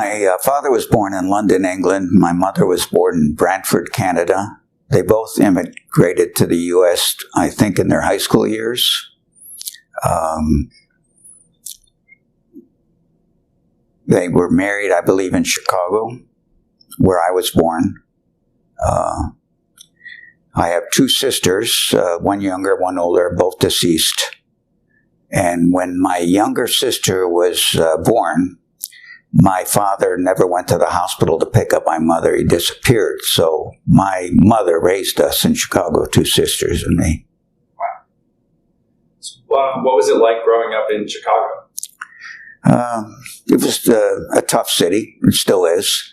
My father was born in London, England. My mother was born in Brantford, Canada. They both immigrated to the U.S., I think, in their high school years. They were married, I believe, in Chicago, where I was born. I have two sisters, one younger, one older, both deceased. And when my younger sister was born, my father never went to the hospital to pick up my mother. He disappeared. So my mother raised us in Chicago, two sisters and me. Wow. What was it like growing up in Chicago? It was a tough city. It still is.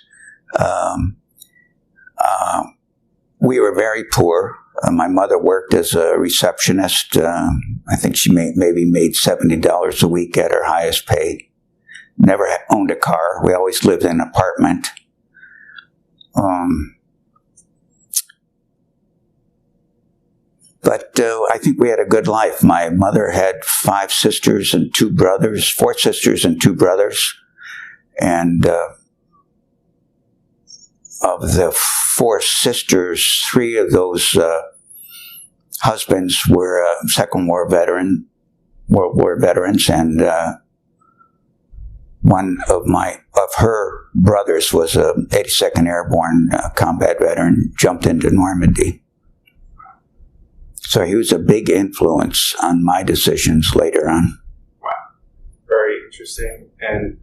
We were very poor. My mother worked as a receptionist. I think she maybe made $70 a week at her highest pay. Never owned a car. We always lived in an apartment. But I think we had a good life. My mother had 5 sisters and 2 brothers, 4 sisters and 2 brothers. And of the 4 sisters, 3 of those husbands were Second War World War veterans, and one of her brothers was a 82nd Airborne combat veteran, jumped into Normandy. So he was a big influence on my decisions later on. Wow. Very interesting. And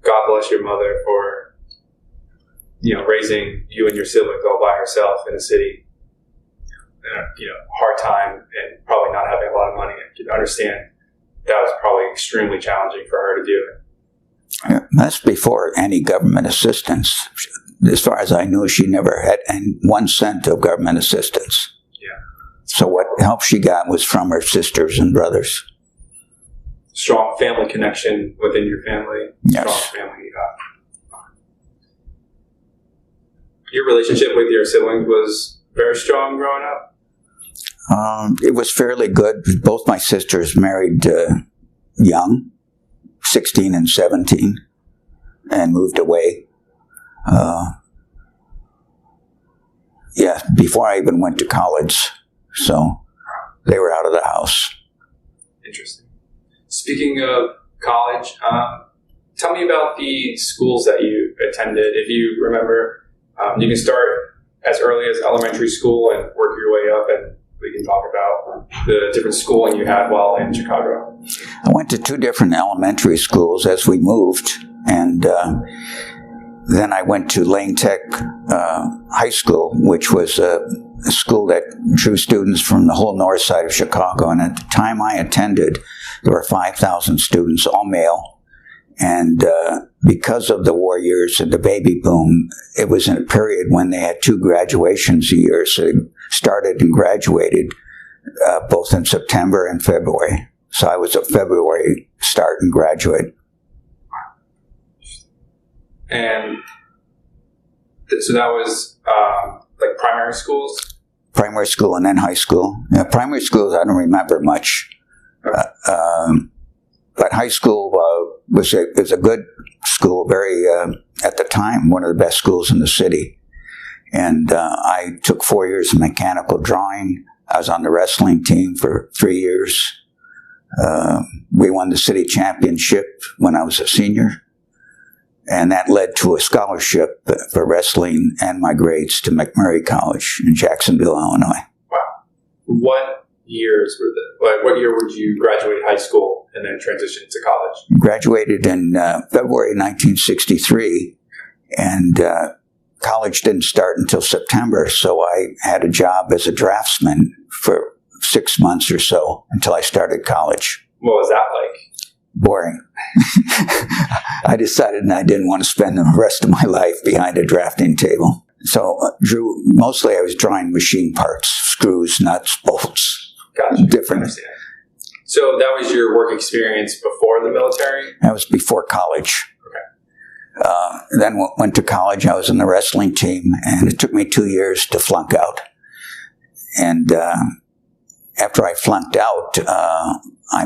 God bless your mother for, raising you and your siblings all by herself in a city, hard time, and probably not having a lot of money. I can understand that was probably extremely challenging for her to do. That's before any government assistance. As far as I knew, she never had 1 cent of government assistance. Yeah. So what help she got was from her sisters and brothers. Strong family connection within your family. Yes. Strong family. Your relationship with your siblings was very strong growing up? It was fairly good. Both my sisters married young, 16 and 17, and moved away. Before I even went to college. So they were out of the house. Interesting. Speaking of college, tell me about the schools that you attended, if you remember. You can start as early as elementary school and work your way up, and we can talk about the different schooling you had while in Chicago. I went to 2 different elementary schools as we moved, and then I went to Lane Tech High School, which was a school that drew students from the whole north side of Chicago. And at the time I attended, there were 5,000 students, all male. And because of the war years and the baby boom, it was in a period when they had 2 graduations a year. So they started and graduated both in September and February. So I was a February start and graduate. And so that was like primary schools? Primary school and then high school. Yeah, primary schools, I don't remember much. Okay. But high school was a good school, very, at the time, one of the best schools in the city. And I took 4 years of mechanical drawing. I was on the wrestling team for 3 years. We won the city championship when I was a senior. And that led to a scholarship for wrestling and my grades to McMurray College in Jacksonville, Illinois. Wow. What years were what year would you graduate high school and then transition to college? Graduated in February 1963, and college didn't start until September, so I had a job as a draftsman for 6 months or so until I started college. What was that like? Boring. I decided I didn't want to spend the rest of my life behind a drafting table. So mostly I was drawing machine parts, screws, nuts, bolts. Gotcha. Different. So that was your work experience before the military? That was before college. Okay. Then went to college. I was in the wrestling team, and it took me 2 years to flunk out. And after I flunked out, I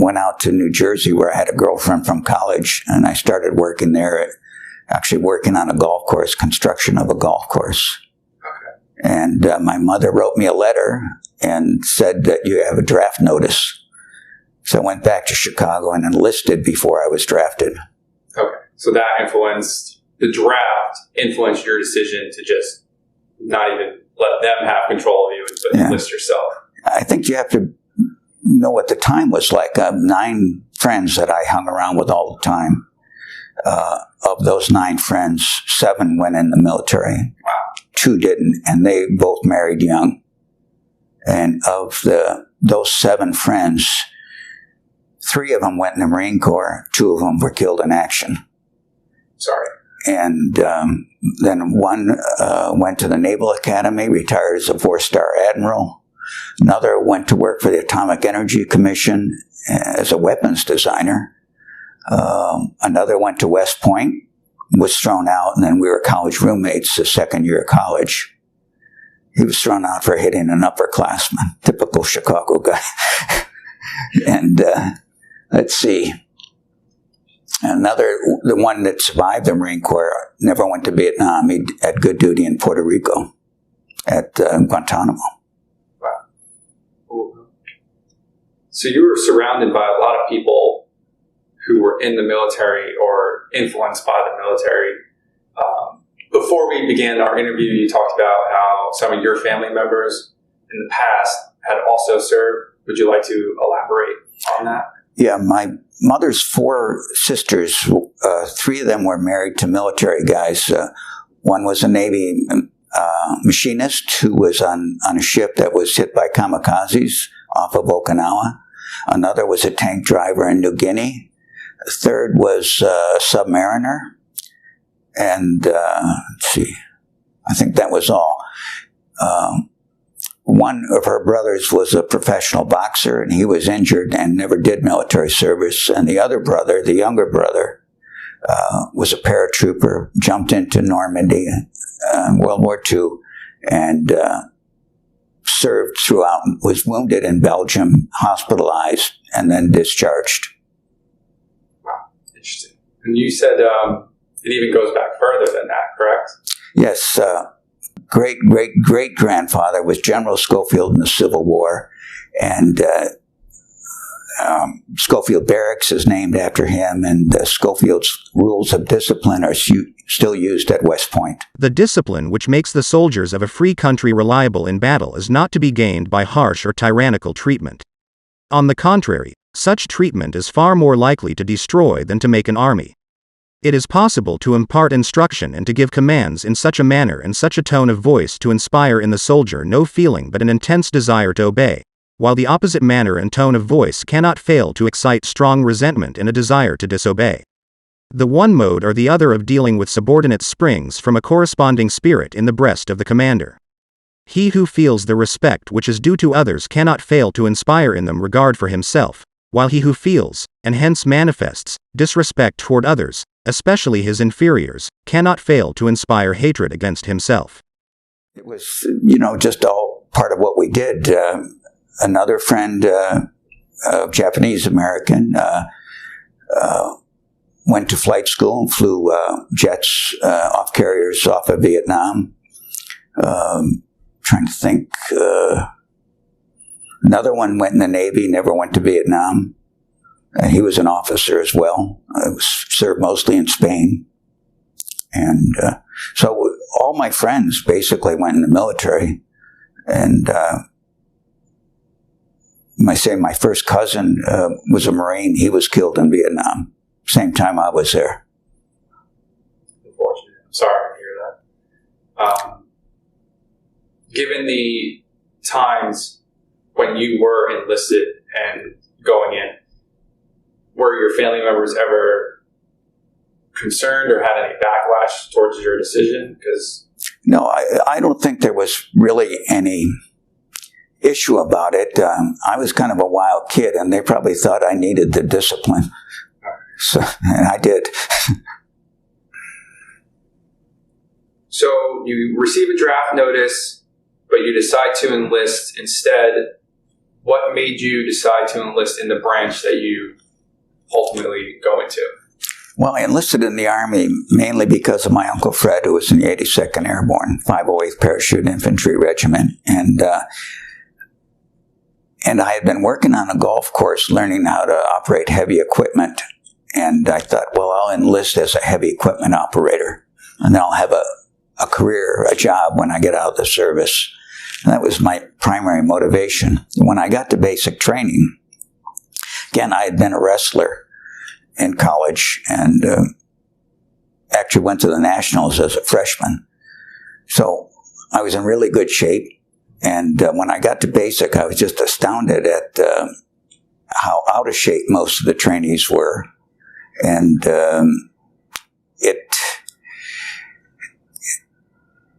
went out to New Jersey where I had a girlfriend from college, and I started working there, actually working on a golf course, construction of a golf course. Okay. And my mother wrote me a letter and said that you have a draft notice. So I went back to Chicago and enlisted before I was drafted. Okay. So that the draft influenced your decision to just not even let them have control of you, but enlist yourself. I think you have to know what the time was like. I have 9 friends that I hung around with all the time. Of those 9 friends, 7 went in the military. Wow. 2 didn't, and they both married young. And of those 7 friends, 3 of them went in the Marine Corps. 2 of them were killed in action. Sorry. And then one went to the Naval Academy, retired as a 4-star admiral. Another went to work for the Atomic Energy Commission as a weapons designer. Another went to West Point, was thrown out, and then we were college roommates the second year of college. He was thrown out for hitting an upperclassman, typical Chicago guy. And let's see. The one that survived the Marine Corps, never went to Vietnam. He had good duty in Puerto Rico at Guantanamo. Wow. Cool. So you were surrounded by a lot of people who were in the military or influenced by the military. Before we began our interview, you talked about how some of your family members in the past had also served. Would you like to elaborate on that? Yeah, my mother's 4 sisters, 3 of them were married to military guys. One was a Navy machinist who was on a ship that was hit by kamikazes off of Okinawa. Another was a tank driver in New Guinea. A third was a submariner. And let's see, I think that was all. One of her brothers was a professional boxer, and he was injured and never did military service. And the other brother, the younger brother, was a paratrooper, jumped into Normandy in World War II, and served throughout, was wounded in Belgium, hospitalized, and then discharged. Wow, interesting. And you said it even goes back further than that, correct? Yes. Great-great-great-grandfather was General Schofield in the Civil War, and Schofield Barracks is named after him, and Schofield's rules of discipline are still used at West Point. The discipline which makes the soldiers of a free country reliable in battle is not to be gained by harsh or tyrannical treatment. On the contrary, such treatment is far more likely to destroy than to make an army. It is possible to impart instruction and to give commands in such a manner and such a tone of voice to inspire in the soldier no feeling but an intense desire to obey, while the opposite manner and tone of voice cannot fail to excite strong resentment and a desire to disobey. The one mode or the other of dealing with subordinates springs from a corresponding spirit in the breast of the commander. He who feels the respect which is due to others cannot fail to inspire in them regard for himself, while he who feels, and hence manifests, disrespect toward others, especially his inferiors, cannot fail to inspire hatred against himself. It was, just all part of what we did. Another friend, Japanese American, went to flight school and flew jets off carriers off of Vietnam. Trying to think. Another one went in the Navy, never went to Vietnam. He was an officer as well. Served mostly in Spain. And so all my friends basically went in the military. And my first cousin was a Marine. He was killed in Vietnam. Same time I was there. Unfortunate. I'm sorry to hear that. Given the times when you were enlisted and going in, were your family members ever concerned or had any backlash towards your decision? No, I don't think there was really any issue about it. I was kind of a wild kid, and they probably thought I needed the discipline. So, and I did. So you receive a draft notice, but you decide to enlist instead. what made you decide to enlist in the branch that you ultimately go into? Well, I enlisted in the Army mainly because of my Uncle Fred, who was in the 82nd Airborne, 508th Parachute Infantry Regiment. And I had been working on a golf course learning how to operate heavy equipment. And I thought, well, I'll enlist as a heavy equipment operator. And then I'll have a career, a job when I get out of the service. And that was my primary motivation. When I got to basic training, again, I had been a wrestler in college and actually went to the Nationals as a freshman. So I was in really good shape. And when I got to basic, I was just astounded at how out of shape most of the trainees were. And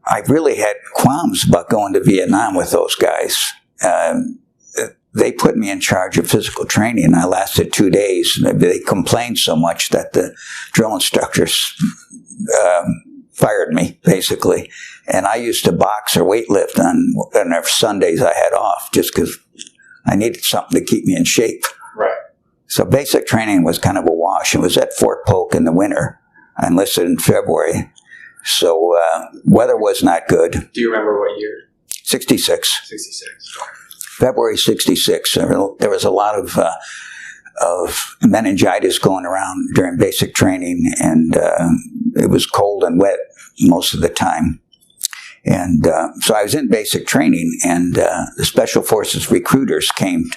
I really had qualms about going to Vietnam with those guys. They put me in charge of physical training, and I lasted 2 days. They complained so much that the drill instructors fired me, basically. And I used to box or weightlift on Sundays I had off just because I needed something to keep me in shape. Right. So basic training was kind of a wash. It was at Fort Polk in the winter. I enlisted in February. So weather was not good. Do you remember what year? 66. 66. February 66. There was a lot of meningitis going around during basic training, and it was cold and wet most of the time. And so I was in basic training, and the Special Forces recruiters came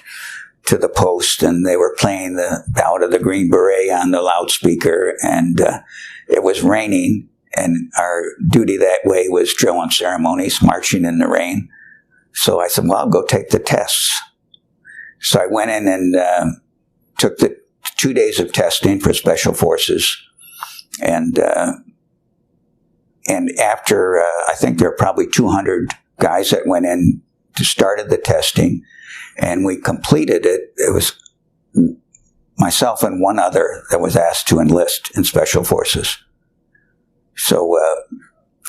to the post, and they were playing the Ballad of the Green Beret on the loudspeaker, and it was raining, and our duty that way was drill and ceremonies, marching in the rain. So I said, well, I'll go take the tests. So I went in and took the 2 days of testing for Special Forces. And after, I think there were probably 200 guys that went in to started the testing, and we completed it. It was myself and one other that was asked to enlist in Special Forces. So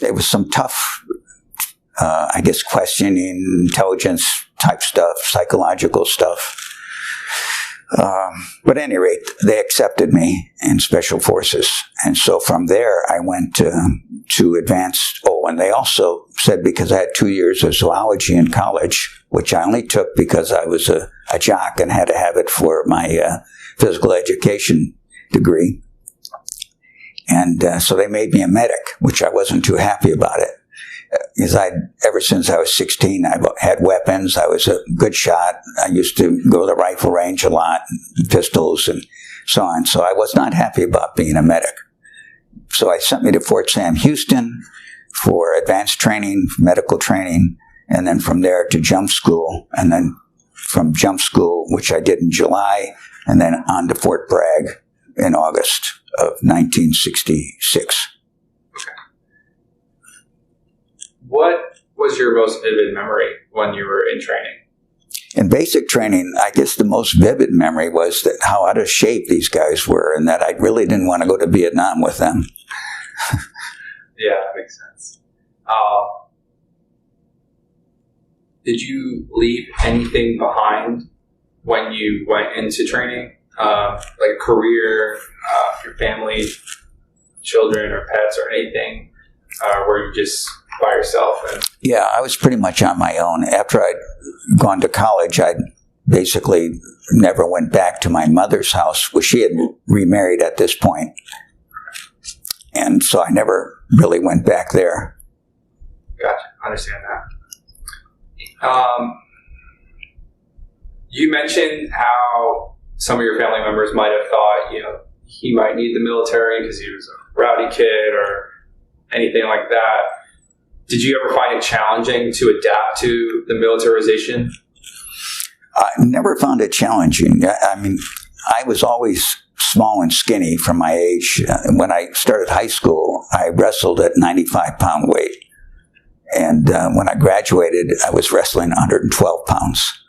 it was some tough, I guess, questioning, intelligence type stuff, psychological stuff. But at any rate, they accepted me in Special Forces. And so from there, I went to advanced. Oh, and they also said, because I had 2 years of zoology in college, which I only took because I was a jock and had to have it for my physical education degree. And so they made me a medic, which I wasn't too happy about it. Because ever since I was 16, I had weapons. I was a good shot. I used to go to the rifle range a lot, pistols and so on. So I was not happy about being a medic. So I sent me to Fort Sam Houston for advanced training, medical training, and then from there to jump school. And then from jump school, which I did in July, and then on to Fort Bragg in August of 1966. What was your most vivid memory when you were in training? In basic training, I guess the most vivid memory was that how out of shape these guys were, and that I really didn't want to go to Vietnam with them. Yeah, that makes sense. Did you leave anything behind when you went into training? Like a career, your family, children or pets or anything? Were you just by yourself? Yeah, I was pretty much on my own. After I'd gone to college, I basically never went back to my mother's house, where she had remarried at this point. And so I never really went back there. Gotcha. I understand that. You mentioned how some of your family members might have thought, he might need the military because he was a rowdy kid or anything like that. Did you ever find it challenging to adapt to the militarization? I never found it challenging. I mean, I was always small and skinny for my age. When I started high school, I wrestled at 95-pound weight. And when I graduated, I was wrestling 112 pounds.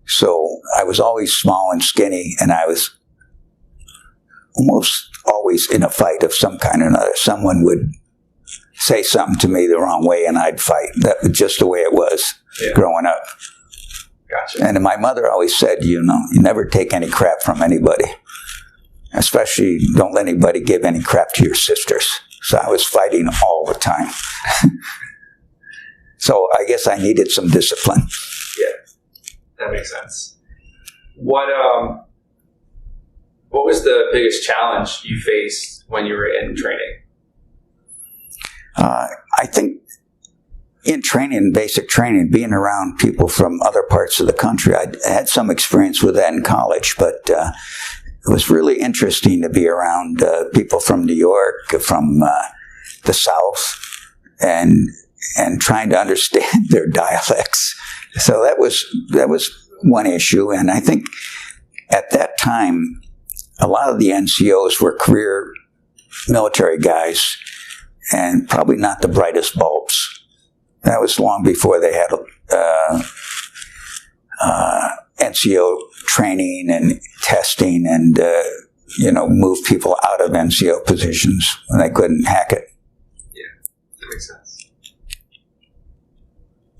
So I was always small and skinny, and I was almost always in a fight of some kind or another. Someone would say something to me the wrong way, and I'd fight. That was just the way it was growing up. Gotcha. Gotcha. And my mother always said, you never take any crap from anybody. Especially don't let anybody give any crap to your sisters. So I was fighting all the time. So I guess I needed some discipline. Yeah, that makes sense. What was the biggest challenge you faced when you were in training? I think in training, basic training, being around people from other parts of the country, I had some experience with that in college, but it was really interesting to be around people from New York, from the South, and trying to understand their dialects. So that was one issue, and I think at that time, a lot of the NCOs were career military guys, and probably not the brightest bulbs. That was long before they had NCO training and testing and, move people out of NCO positions when they couldn't hack it. Yeah, that makes sense.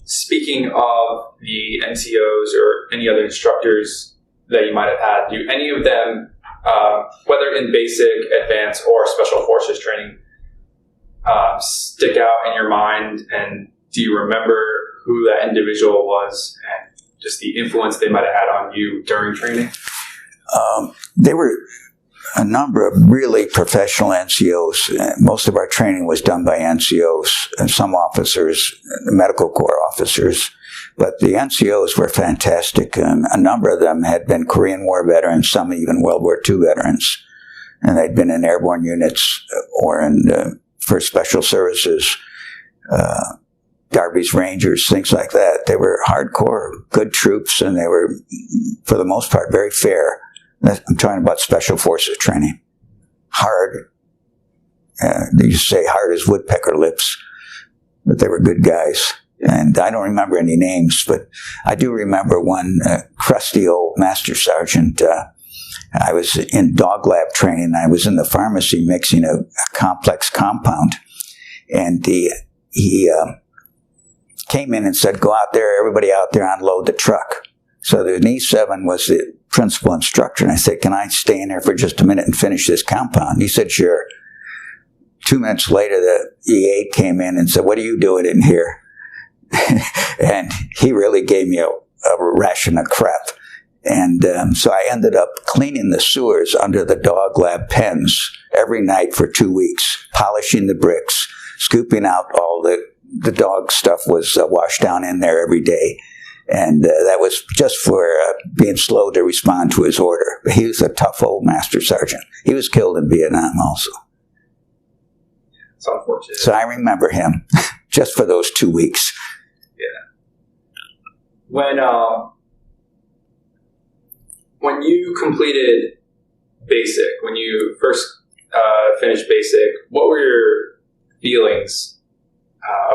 Speaking of the NCOs or any other instructors that you might have had, do any of them, whether in basic, advanced, or special forces training, stick out in your mind, and do you remember who that individual was and just the influence they might have had on you during training? There were a number of really professional NCOs. Most of our training was done by NCOs and some officers, medical corps officers. But the NCOs were fantastic. A number of them had been Korean War veterans, some even World War II veterans. And they'd been in airborne units or in First Special Services, Darby's Rangers, things like that. They were hardcore, good troops, and they were, for the most part, very fair. I'm talking about Special Forces training. Hard. They used to say hard as woodpecker lips, but they were good guys. And I don't remember any names, but I do remember one crusty old master sergeant. I was in dog lab training. I was in the pharmacy mixing a complex compound. And he came in and said, go out there, everybody out there, unload the truck. So the E7 was the principal instructor. And I said, can I stay in there for just a minute and finish this compound? He said, sure. 2 minutes later, the E8 came in and said, what are you doing in here? And he really gave me a ration of crap. And so I ended up cleaning the sewers under the dog lab pens every night for 2 weeks, polishing the bricks, scooping out all the dog stuff was washed down in there every day. And that was just for being slow to respond to his order. He was a tough old master sergeant. He was killed in Vietnam also. It's unfortunate. So I remember him just for those 2 weeks. Yeah. When you completed basic, when you first finished basic, what were your feelings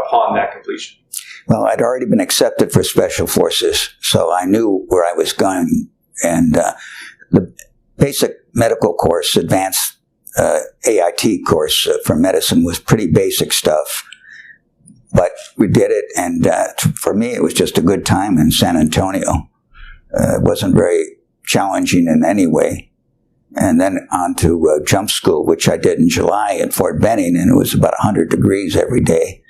upon that completion? Well, I'd already been accepted for Special Forces, so I knew where I was going. And the basic medical course, advanced AIT course for medicine, was pretty basic stuff. But we did it, and for me, it was just a good time in San Antonio. It wasn't very challenging in any way. And then on to jump school, which I did in July at Fort Benning, and it was about 100 degrees every day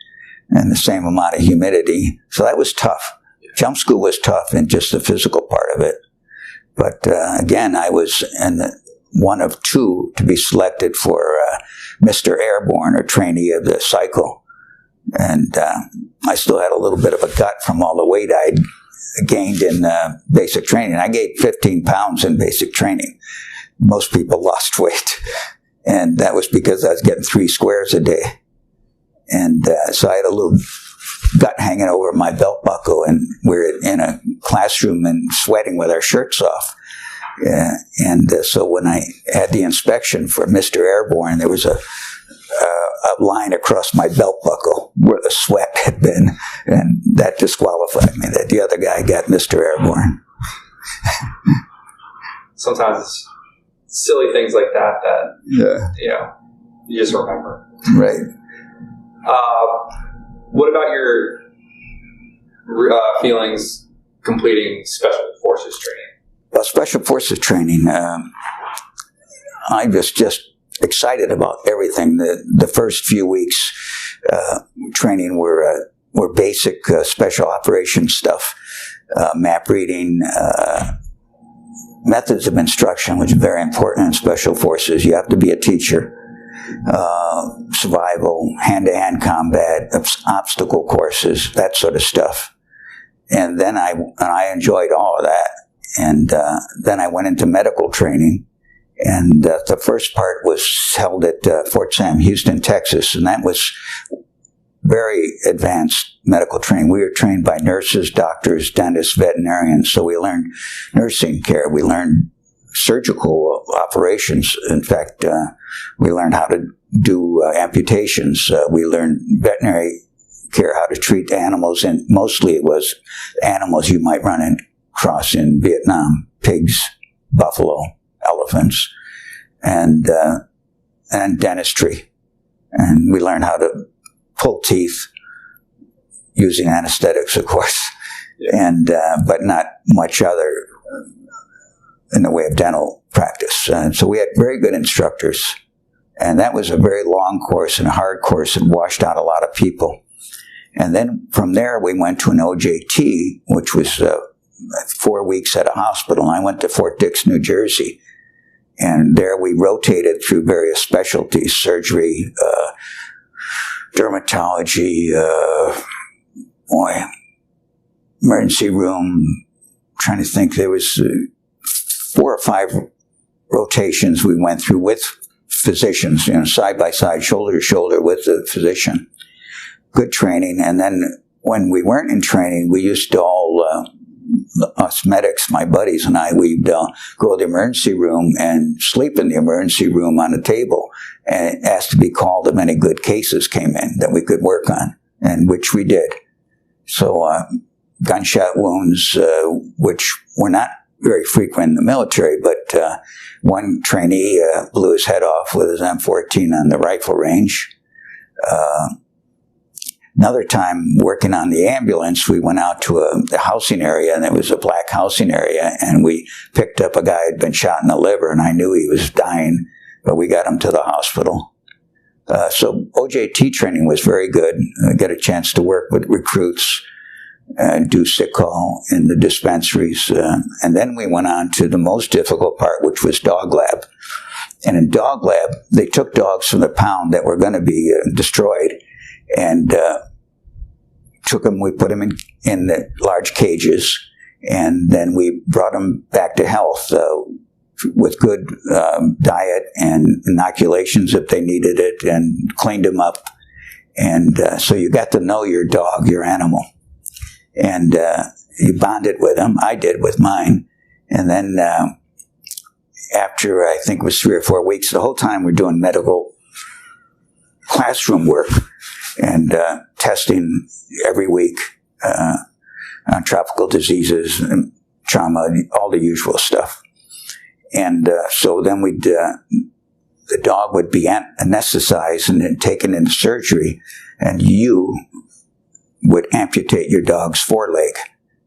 and the same amount of humidity. So that was tough. Jump school was tough in just the physical part of it. But again, I was one of two to be selected for Mr. Airborne, or trainee of the cycle. And I still had a little bit of a gut from all the weight I'd gained in basic training. I gained 15 pounds in basic training. Most people lost weight. And that was because I was getting 3 squares a day. And so I had a little gut hanging over my belt buckle, and we're in a classroom and sweating with our shirts off. So when I had the inspection for Mr. Airborne, there was a line across my belt buckle where the sweat had been, and that disqualified me. That the other guy got Mr. Airborne. Sometimes it's silly things like that you just remember. Right. What about your feelings completing special forces training? Well, special forces training, I was just excited about everything. The first few weeks training were basic special operations stuff, map reading, methods of instruction, which is very important in special forces. You have to be a teacher. Survival, hand-to-hand combat, obstacle courses, that sort of stuff. And then I enjoyed all of that. And then I went into medical training. And the first part was held at Fort Sam Houston, Texas. And that was very advanced medical training. We were trained by nurses, doctors, dentists, veterinarians. So we learned nursing care. We learned surgical operations. In fact, we learned how to do amputations. We learned veterinary care, how to treat animals, and mostly it was animals you might run across in Vietnam: pigs, buffalo, elephants, and dentistry. And we learned how to pull teeth using anesthetics, of course, and but not much other in the way of dental practice. And so we had very good instructors, and that was a very long course and a hard course and washed out a lot of people. And then from there we went to an OJT, which was 4 weeks at a hospital. And I went to Fort Dix, New Jersey, and there we rotated through various specialties: surgery, dermatology, emergency room. Trying to think, there was 4 or 5 rotations we went through with physicians, side by side, shoulder to shoulder with the physician. Good training. And then when we weren't in training, we used to all, us medics, my buddies and I, we'd go to the emergency room and sleep in the emergency room on a table and ask to be called if any good cases came in that we could work on, and which we did. So gunshot wounds, which were not very frequent in the military, but one trainee blew his head off with his M14 on the rifle range. Another time, working on the ambulance, we went out to the housing area, and it was a black housing area, and we picked up a guy who had been shot in the liver, and I knew he was dying, but we got him to the hospital. So OJT training was very good. I got a chance to work with recruits, do sick call in the dispensaries. And then we went on to the most difficult part, which was dog lab. And in dog lab, they took dogs from the pound that were going to be destroyed, and took them, we put them in the large cages, and then we brought them back to health with good diet and inoculations if they needed it, and cleaned them up. And so you got to know your dog, your animal. And you bonded with them. I did with mine. And then after, I think it was 3 or 4 weeks, the whole time we're doing medical classroom work and testing every week on tropical diseases and trauma, all the usual stuff. And so then the dog would be anesthetized and then taken into surgery, and you would amputate your dog's foreleg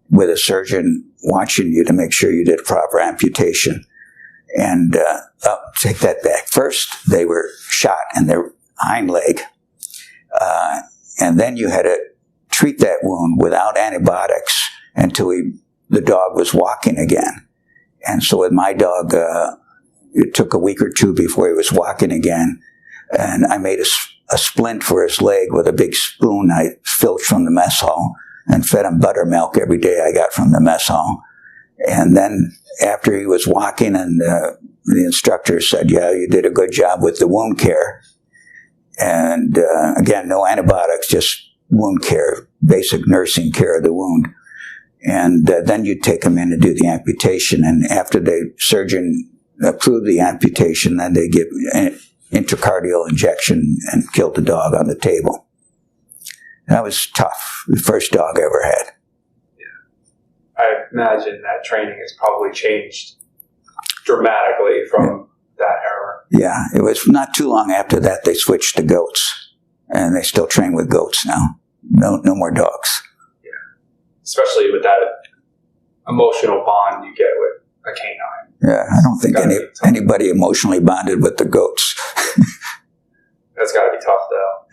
with a surgeon watching you to make sure you did proper amputation. And take that back. First, they were shot in their hind leg, and then you had to treat that wound without antibiotics until the dog was walking again. And so with my dog, it took a week or 2 before he was walking again. And I made a splint for his leg with a big spoon I filched from the mess hall and fed him buttermilk every day I got from the mess hall. And then after he was walking, and the instructor said, "Yeah, you did a good job with the wound care." And again, no antibiotics, just wound care, basic nursing care of the wound. And then you'd take him in to do the amputation. And after the surgeon approved the amputation, then they give an intracardial injection and killed the dog on the table. That was tough. The first dog I ever had. I imagine that training has probably changed dramatically from that era. Yeah, it was not too long after that they switched to goats, and they still train with goats now. No more dogs. Yeah, especially with that emotional bond you get with a canine. Yeah, I don't think anybody emotionally bonded with the goats. That's got to be tough, though.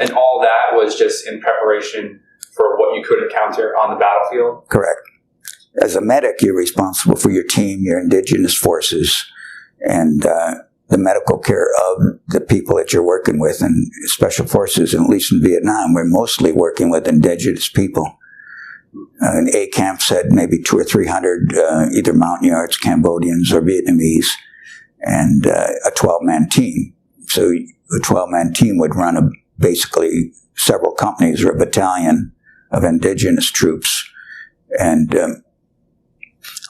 And all that was just in preparation for what you could encounter on the battlefield? Correct. As a medic, you're responsible for your team, your indigenous forces, and the medical care of the people that you're working with. And special forces, at least in Vietnam, we're mostly working with indigenous people. And A camps had maybe 200 or 300 either Montagnards, Cambodians, or Vietnamese, and a 12-man team. So a 12-man team would run basically several companies or a battalion of indigenous troops. And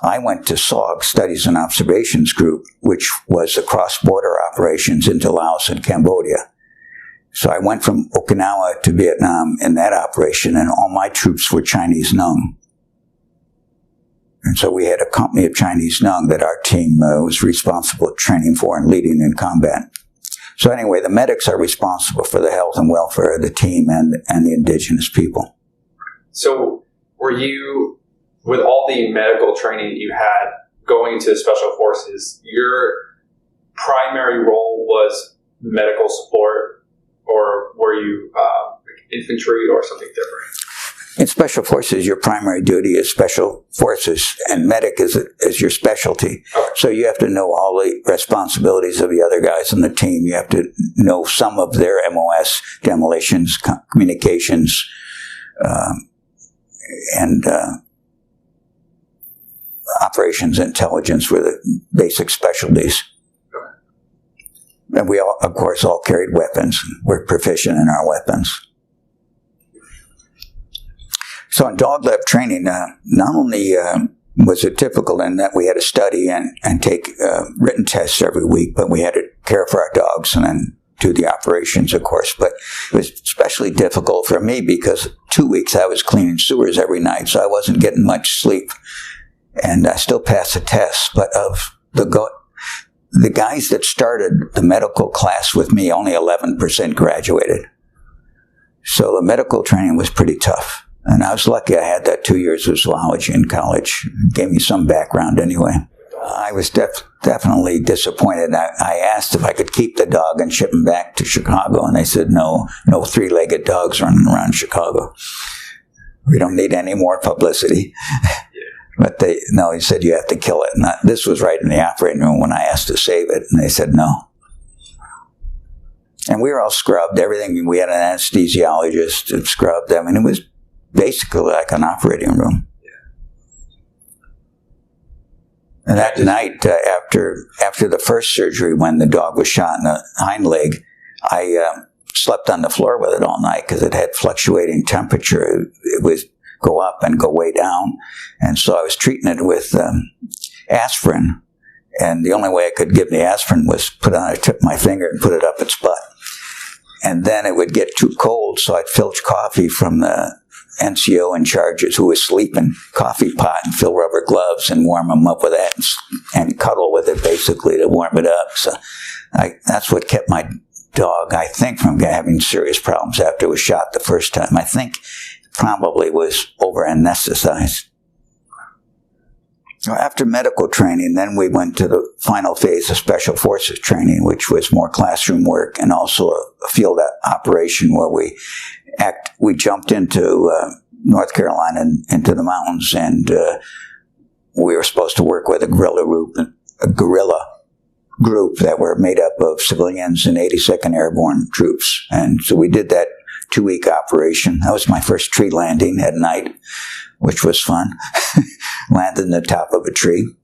I went to SOG, Studies and Observations Group, which was the cross-border operations into Laos and Cambodia. So I went from Okinawa to Vietnam in that operation, and all my troops were Chinese Nung. And so we had a company of Chinese Nung that our team was responsible for training for and leading in combat. So anyway, the medics are responsible for the health and welfare of the team and the indigenous people. So were you, with all the medical training you had going into special forces, your primary role was medical support? Or were you infantry or something different? In special forces, your primary duty is special forces, and medic is your specialty. Okay. So you have to know all the responsibilities of the other guys on the team. You have to know some of their MOS, demolitions, communications, and operations intelligence were the basic specialties. And we all, of course, all carried weapons. We're proficient in our weapons. So in dog lab training, not only was it typical in that we had to study and take written tests every week, but we had to care for our dogs and then do the operations, of course. But it was especially difficult for me because 2 weeks I was cleaning sewers every night, so I wasn't getting much sleep. And I still passed the test, but of the guys that started the medical class with me, only 11% graduated. So the medical training was pretty tough. And I was lucky I had that 2 years of zoology in college. It gave me some background anyway. I was definitely disappointed. I asked if I could keep the dog and ship him back to Chicago, and they said, no three-legged dogs running around Chicago. We don't need any more publicity. But he said, you have to kill it. And this was right in the operating room when I asked to save it, and they said no. And we were all scrubbed, everything. We had an anesthesiologist that scrubbed them, and it was basically like an operating room. And that night, after the first surgery, when the dog was shot in the hind leg, I slept on the floor with it all night because it had fluctuating temperature. It was go up and go way down. And so I was treating it with aspirin. And the only way I could give the aspirin was put on a tip of my finger and put it up its butt. And then it would get too cold, so I'd filch coffee from the NCO in charge who was sleeping, coffee pot, and fill rubber gloves and warm him up with that and cuddle with it basically to warm it up. So that's what kept my dog, I think, from having serious problems after it was shot the first time. I think probably was over-anesthetized. After medical training, then we went to the final phase of special forces training, which was more classroom work and also a field operation where we jumped into North Carolina and into the mountains, and we were supposed to work with a guerrilla group that were made up of civilians and 82nd Airborne troops. And so we did that 2-week operation. That was my first tree landing at night, which was fun. Landed in the top of a tree.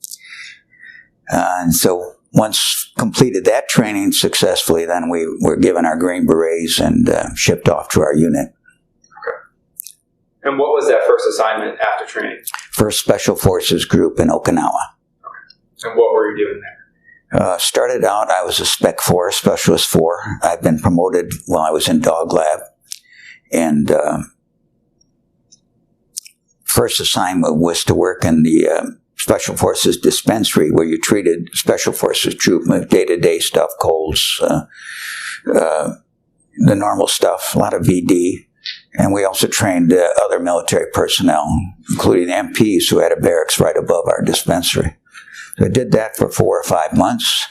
And so once completed that training successfully, then we were given our Green Berets and shipped off to our unit. Okay. And what was that first assignment after training? First Special Forces Group in Okinawa. Okay. And what were you doing there? Started out, I was a Spec 4, Specialist 4. I'd been promoted while I was in Dog Lab. And first assignment was to work in the Special Forces dispensary where you treated Special Forces troops with day-to-day stuff, colds, the normal stuff, a lot of VD. And we also trained other military personnel, including MPs who had a barracks right above our dispensary. So I did that for 4 or 5 months.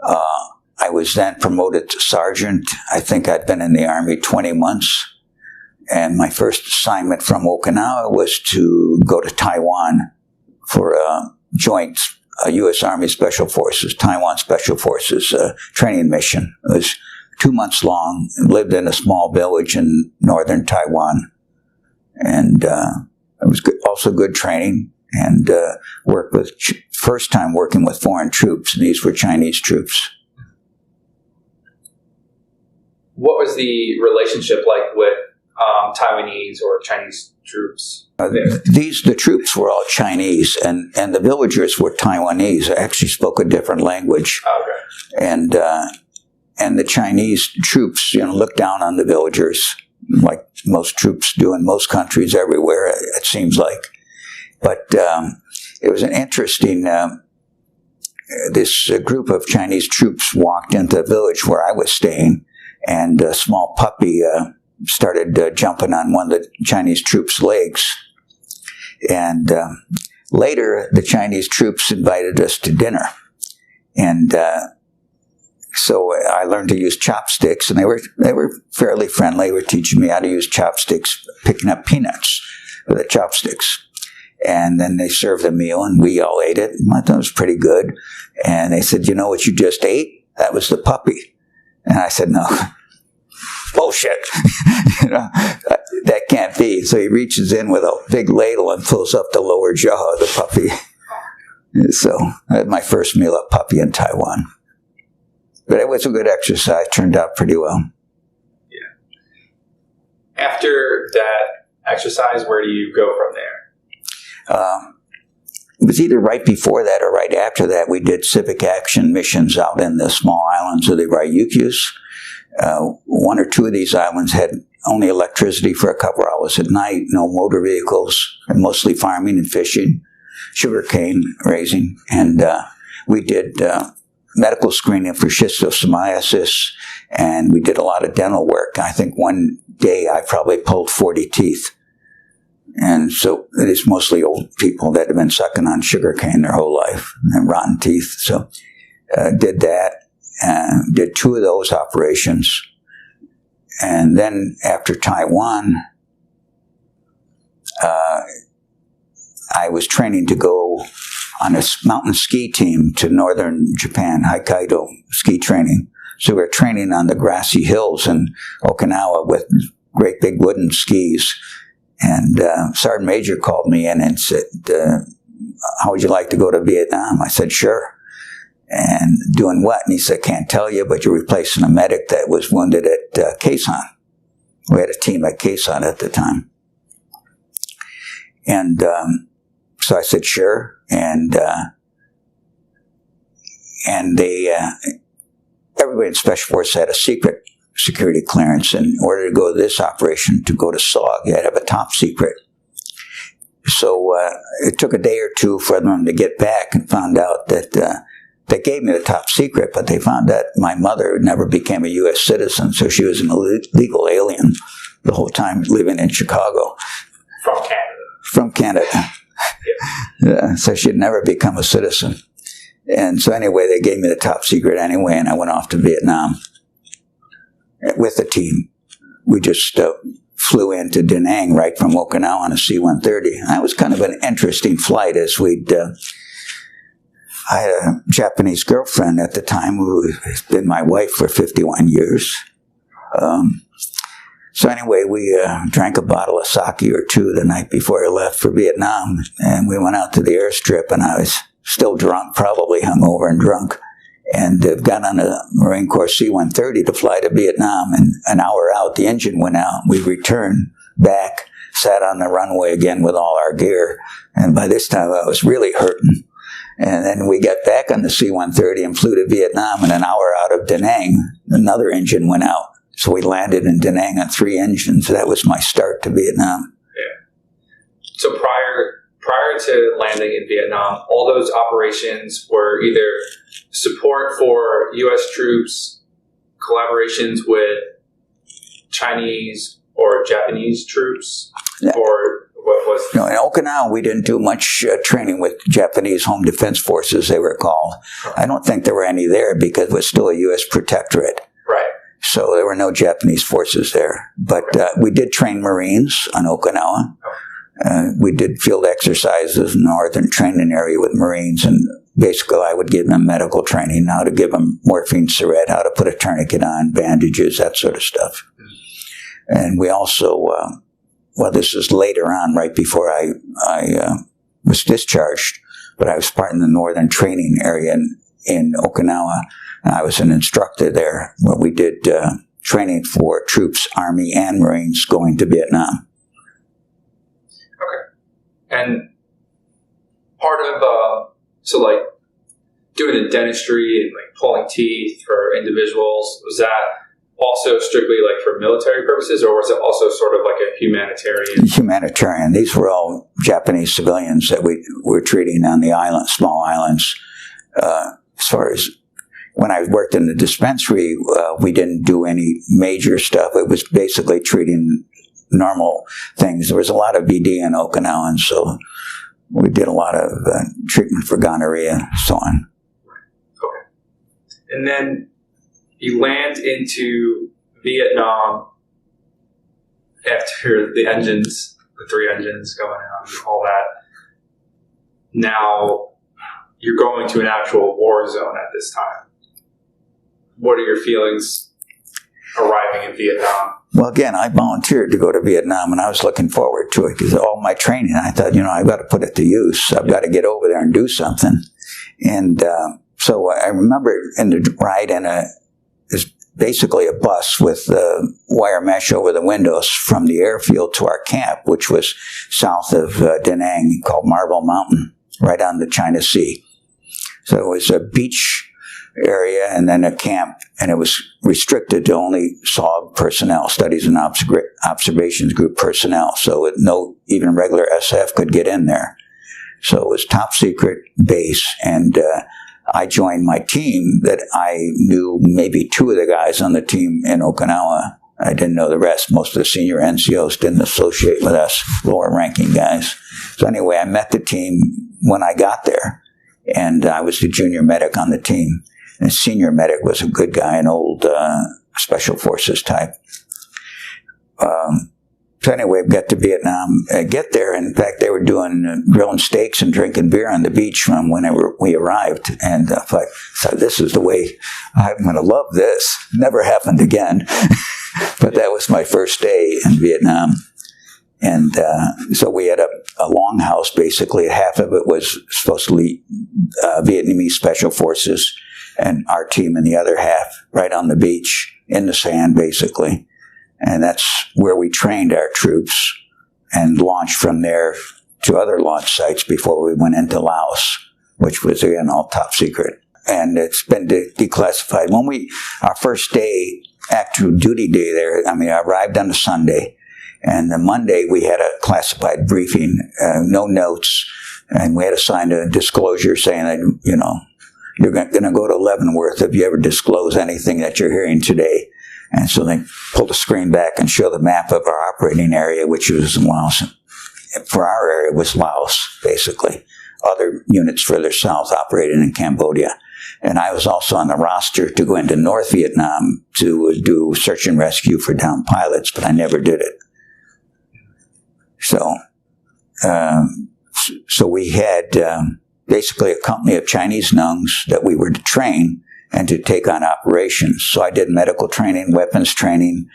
I was then promoted to sergeant. I think I'd been in the Army 20 months. And my first assignment from Okinawa was to go to Taiwan for a joint U.S. Army Special Forces, Taiwan Special Forces training mission. It was 2 months long. Lived in a small village in northern Taiwan. And it was also good training. And worked with, first time working with foreign troops, and these were Chinese troops. What was the relationship like with Taiwanese or Chinese troops there? The troops were all Chinese, and the villagers were Taiwanese. They actually spoke a different language. Okay. And the Chinese troops, looked down on the villagers, like most troops do in most countries everywhere, it seems like. But it was an interesting, this group of Chinese troops walked into the village where I was staying, and a small puppy started jumping on one of the Chinese troops' legs. And later, the Chinese troops invited us to dinner. And so I learned to use chopsticks, and they were fairly friendly. They were teaching me how to use chopsticks, picking up peanuts with the chopsticks. And then they served the meal, and we all ate it. And I thought it was pretty good. And they said, "You know what you just ate? That was the puppy." And I said, "No, bullshit. That can't be." So he reaches in with a big ladle and pulls up the lower jaw of the puppy. So I had my first meal of puppy in Taiwan. But it was a good exercise. Turned out pretty well. Yeah. After that exercise, where do you go from there? It was either right before that or right after that. We did civic action missions out in the small islands of the Ryukyus. 1 or 2 of these islands had only electricity for a couple hours at night, no motor vehicles, and mostly farming and fishing, sugarcane raising. And we did medical screening for schistosomiasis, and we did a lot of dental work. I think one day I probably pulled 40 teeth. And so it is mostly old people that have been sucking on sugarcane their whole life and rotten teeth. So did that, did 2 of those operations. And then after Taiwan, I was training to go on a mountain ski team to northern Japan, Hokkaido ski training. So we were training on the grassy hills in Okinawa with great big wooden skis. And Sergeant Major called me in and said, "How would you like to go to Vietnam?" I said, "Sure." "And doing what?" And he said, "Can't tell you, but you're replacing a medic that was wounded at Khe Sanh." We had a team at Khe Sanh at the time. And so I said, "Sure." And they, everybody in Special Forces had a secret security clearance. In order to go to this operation, to go to SOG, you had to have a top secret. So it took a day or 2 for them to get back and found out that they gave me the top secret, but they found that my mother never became a U.S. citizen, so she was an illegal alien the whole time living in Chicago. From Canada. From Canada. Yeah, so she'd never become a citizen. And so anyway, they gave me the top secret anyway, and I went off to Vietnam with the team. We just flew into Da Nang right from Okinawa on a C-130. That was kind of an interesting flight, as I had a Japanese girlfriend at the time who has been my wife for 51 years. So anyway, we drank a bottle of sake or 2 the night before I left for Vietnam, and we went out to the airstrip, and I was still drunk, probably hungover and drunk, and got on a Marine Corps C-130 to fly to Vietnam. And an hour out, the engine went out. We returned back, sat on the runway again with all our gear, and by this time I was really hurting. And then we got back on the C-130 and flew to Vietnam, and an hour out of Da Nang, another engine went out. So we landed in Da Nang on 3 engines. That was my start to Vietnam. Yeah. So prior to landing in Vietnam, all those operations were either support for U.S. troops, collaborations with Chinese or Japanese troops? Yeah. Or what was... No, in Okinawa, we didn't do much training with Japanese Home Defense Forces, they were called. I don't think there were any there because it was still a U.S. protectorate. Right. So there were no Japanese forces there. But we did train Marines on Okinawa. We did field exercises in the northern training area with Marines, and basically I would give them medical training, how to give them morphine syringe, how to put a tourniquet on, bandages, that sort of stuff. And we also, well, this is later on, right before I was discharged, but I was part in the northern training area in Okinawa. And I was an instructor there where we did training for troops, Army and Marines going to Vietnam. And part of, so like doing the dentistry and like pulling teeth for individuals, was that also strictly like for military purposes, or was it also sort of like a humanitarian? Humanitarian. These were all Japanese civilians that we were treating on the island, small islands. As far as when I worked in the dispensary, we didn't do any major stuff. It was basically treating normal things. There was a lot of BD in Okinawa, and so we did a lot of treatment for gonorrhea and so on. Okay. And then you land into Vietnam after the engines, the 3 engines going out and all that. Now you're going to an actual war zone at this time. What are your feelings arriving in Vietnam? Well, again, I volunteered to go to Vietnam, and I was looking forward to it because all my training, I thought, I've got to put it to use. I've got to get over there and do something. And so I remember in the ride in it's basically a bus with wire mesh over the windows from the airfield to our camp, which was south of Da Nang, called Marble Mountain, right on the China Sea. So it was a beach area and then a camp, and it was restricted to only SOG personnel, Studies and Observations Group personnel, so no even regular SF could get in there. So it was top secret base, and I joined my team that I knew maybe 2 of the guys on the team in Okinawa. I didn't know the rest. Most of the senior NCOs didn't associate with us, lower ranking guys. So anyway, I met the team when I got there, and I was the junior medic on the team. And senior medic was a good guy, an old special forces type. So anyway, we got to Vietnam, get there. In fact, they were doing grilling steaks and drinking beer on the beach from whenever we arrived. And I thought, so this is the way, I'm going to love this. Never happened again. But that was my first day in Vietnam. And so we had a longhouse, basically. Half of it was supposed to be Vietnamese special forces, and our team in the other half right on the beach in the sand, basically. And that's where we trained our troops and launched from there to other launch sites before we went into Laos, which was, again, all top secret. And it's been declassified. Our first day, actual duty day there, I arrived on a Sunday, and the Monday we had a classified briefing, no notes, and we had to sign a disclosure saying that, you're going to go to Leavenworth if you ever disclose anything that you're hearing today. And so they pulled the screen back and showed the map of our operating area, which was in Laos. For our area, was Laos, basically. Other units further south operated in Cambodia. And I was also on the roster to go into North Vietnam to do search and rescue for downed pilots, but I never did it. So we had basically a company of Chinese nuns that we were to train and to take on operations. So I did medical training, weapons training,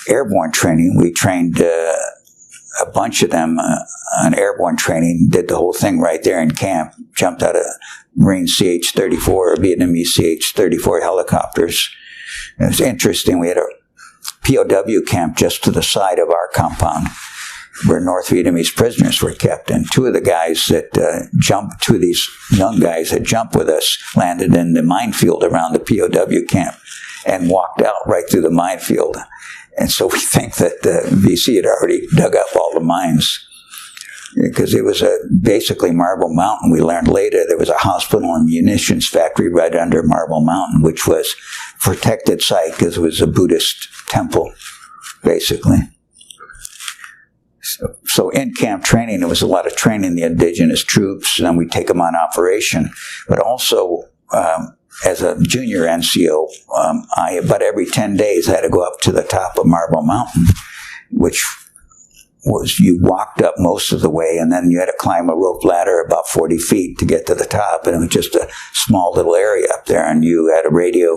airborne training. We trained a bunch of them on airborne training, did the whole thing right there in camp, jumped out of Marine CH-34 or Vietnamese CH-34 helicopters. It was interesting. We had a POW camp just to the side of our compound where North Vietnamese prisoners were kept. And 2 of the guys that jumped, 2 of these young guys that jumped with us, landed in the minefield around the POW camp and walked out right through the minefield. And so we think that the VC had already dug up all the mines because it was basically Marble Mountain. We learned later there was a hospital and munitions factory right under Marble Mountain, which was a protected site because it was a Buddhist temple, basically. So in camp training, there was a lot of training the indigenous troops, and then we'd take them on operation. But also, as a junior NCO, about every 10 days I had to go up to the top of Marble Mountain, which was you walked up most of the way, and then you had to climb a rope ladder about 40 feet to get to the top, and it was just a small little area up there, and you had a radio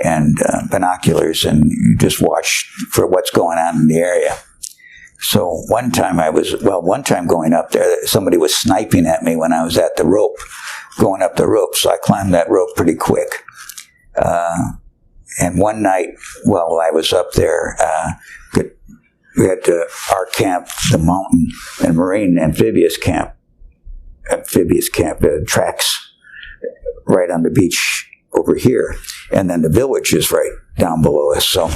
and binoculars, and you just watched for what's going on in the area. So one time going up there, somebody was sniping at me when I was at the rope, going up the rope, so I climbed that rope pretty quick. And one night, while I was up there, we had our camp, the mountain and marine amphibious camp, tracks right on the beach over here, and then the village is right down below us. So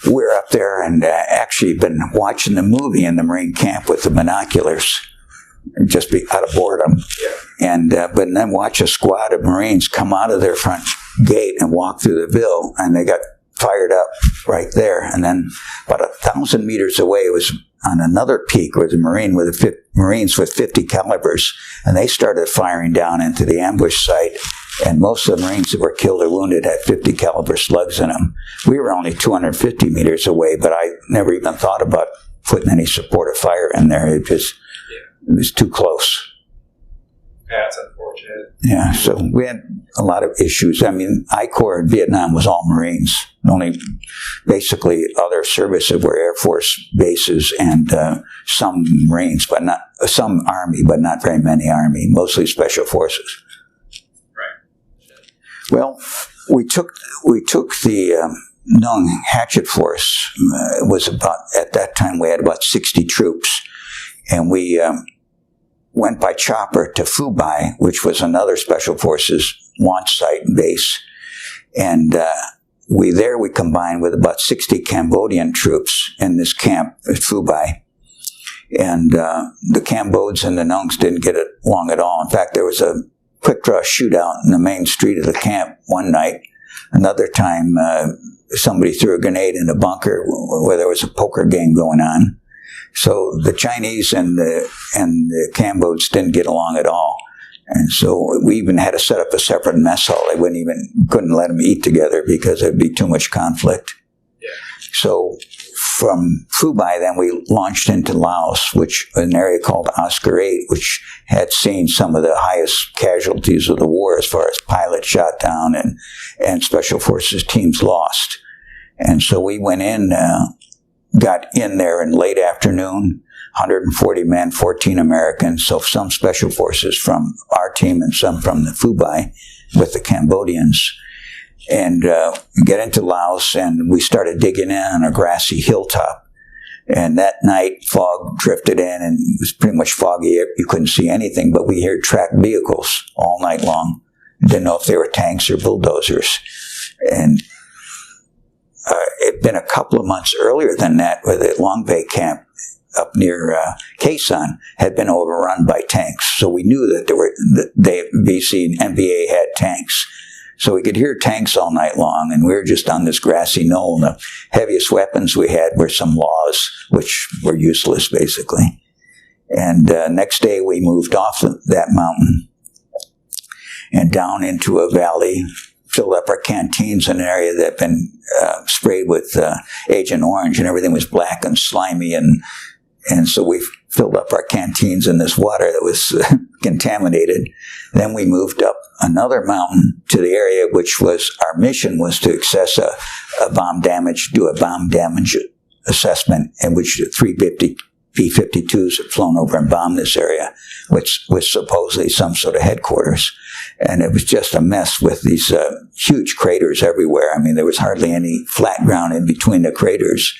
we're up there and actually been watching the movie in the marine camp with the binoculars, just be out of boredom, and but then watch a squad of Marines come out of their front gate and walk through the ville, and they got fired up right there. And then about 1,000 meters away, it was on another peak where the Marines with 50 calibers, and they started firing down into the ambush site. And most of the Marines that were killed or wounded had 50 caliber slugs in them. We were only 250 meters away, but I never even thought about putting any supportive fire in there. It was too close. Yeah, that's unfortunate. Yeah, so we had a lot of issues. I mean, I Corps in Vietnam was all Marines. Only basically other services were Air Force bases and some Marines, but not some Army, but not very many Army. Mostly Special Forces. Right. Well, we took the Nung Hatchet Force. It was at that time we had about 60 troops, and we went by chopper to Phu Bai, which was another Special Forces launch site and base. And we combined with about 60 Cambodian troops in this camp at Phu Bai. And the Cambodians and the Nungs didn't get along at all. In fact, there was a quick draw shootout in the main street of the camp one night. Another time, somebody threw a grenade in the bunker where there was a poker game going on. So the Chinese and the Cambodians didn't get along at all. And so we even had to set up a separate mess hall. They couldn't let them eat together because there'd be too much conflict. Yeah. So from Phu Bai, then we launched into Laos, which an area called Oscar 8, which had seen some of the highest casualties of the war as far as pilots shot down and Special Forces teams lost. And so we went in, got in there in late afternoon, 140 men, 14 Americans, so some Special Forces from our team and some from the Phu Bai with the Cambodians. And get into Laos, and we started digging in on a grassy hilltop. And that night, fog drifted in, and it was pretty much foggy. You couldn't see anything, but we heard tracked vehicles all night long. Didn't know if they were tanks or bulldozers. And it'd been a couple of months earlier than that where the Long Bay camp up near Khe Sanh had been overrun by tanks. So we knew that the VC and NVA had tanks. So we could hear tanks all night long, and we were just on this grassy knoll, and the heaviest weapons we had were some laws, which were useless, basically. And next day we moved off that mountain and down into a valley, filled up our canteens in an area that had been sprayed with Agent Orange, and everything was black and slimy, and so we filled up our canteens in this water that was contaminated. Then we moved up another mountain to the area which was, our mission was to assess do a bomb damage assessment, in which 350 B-52s had flown over and bombed this area, which was supposedly some sort of headquarters. And it was just a mess with these huge craters everywhere. I mean, there was hardly any flat ground in between the craters.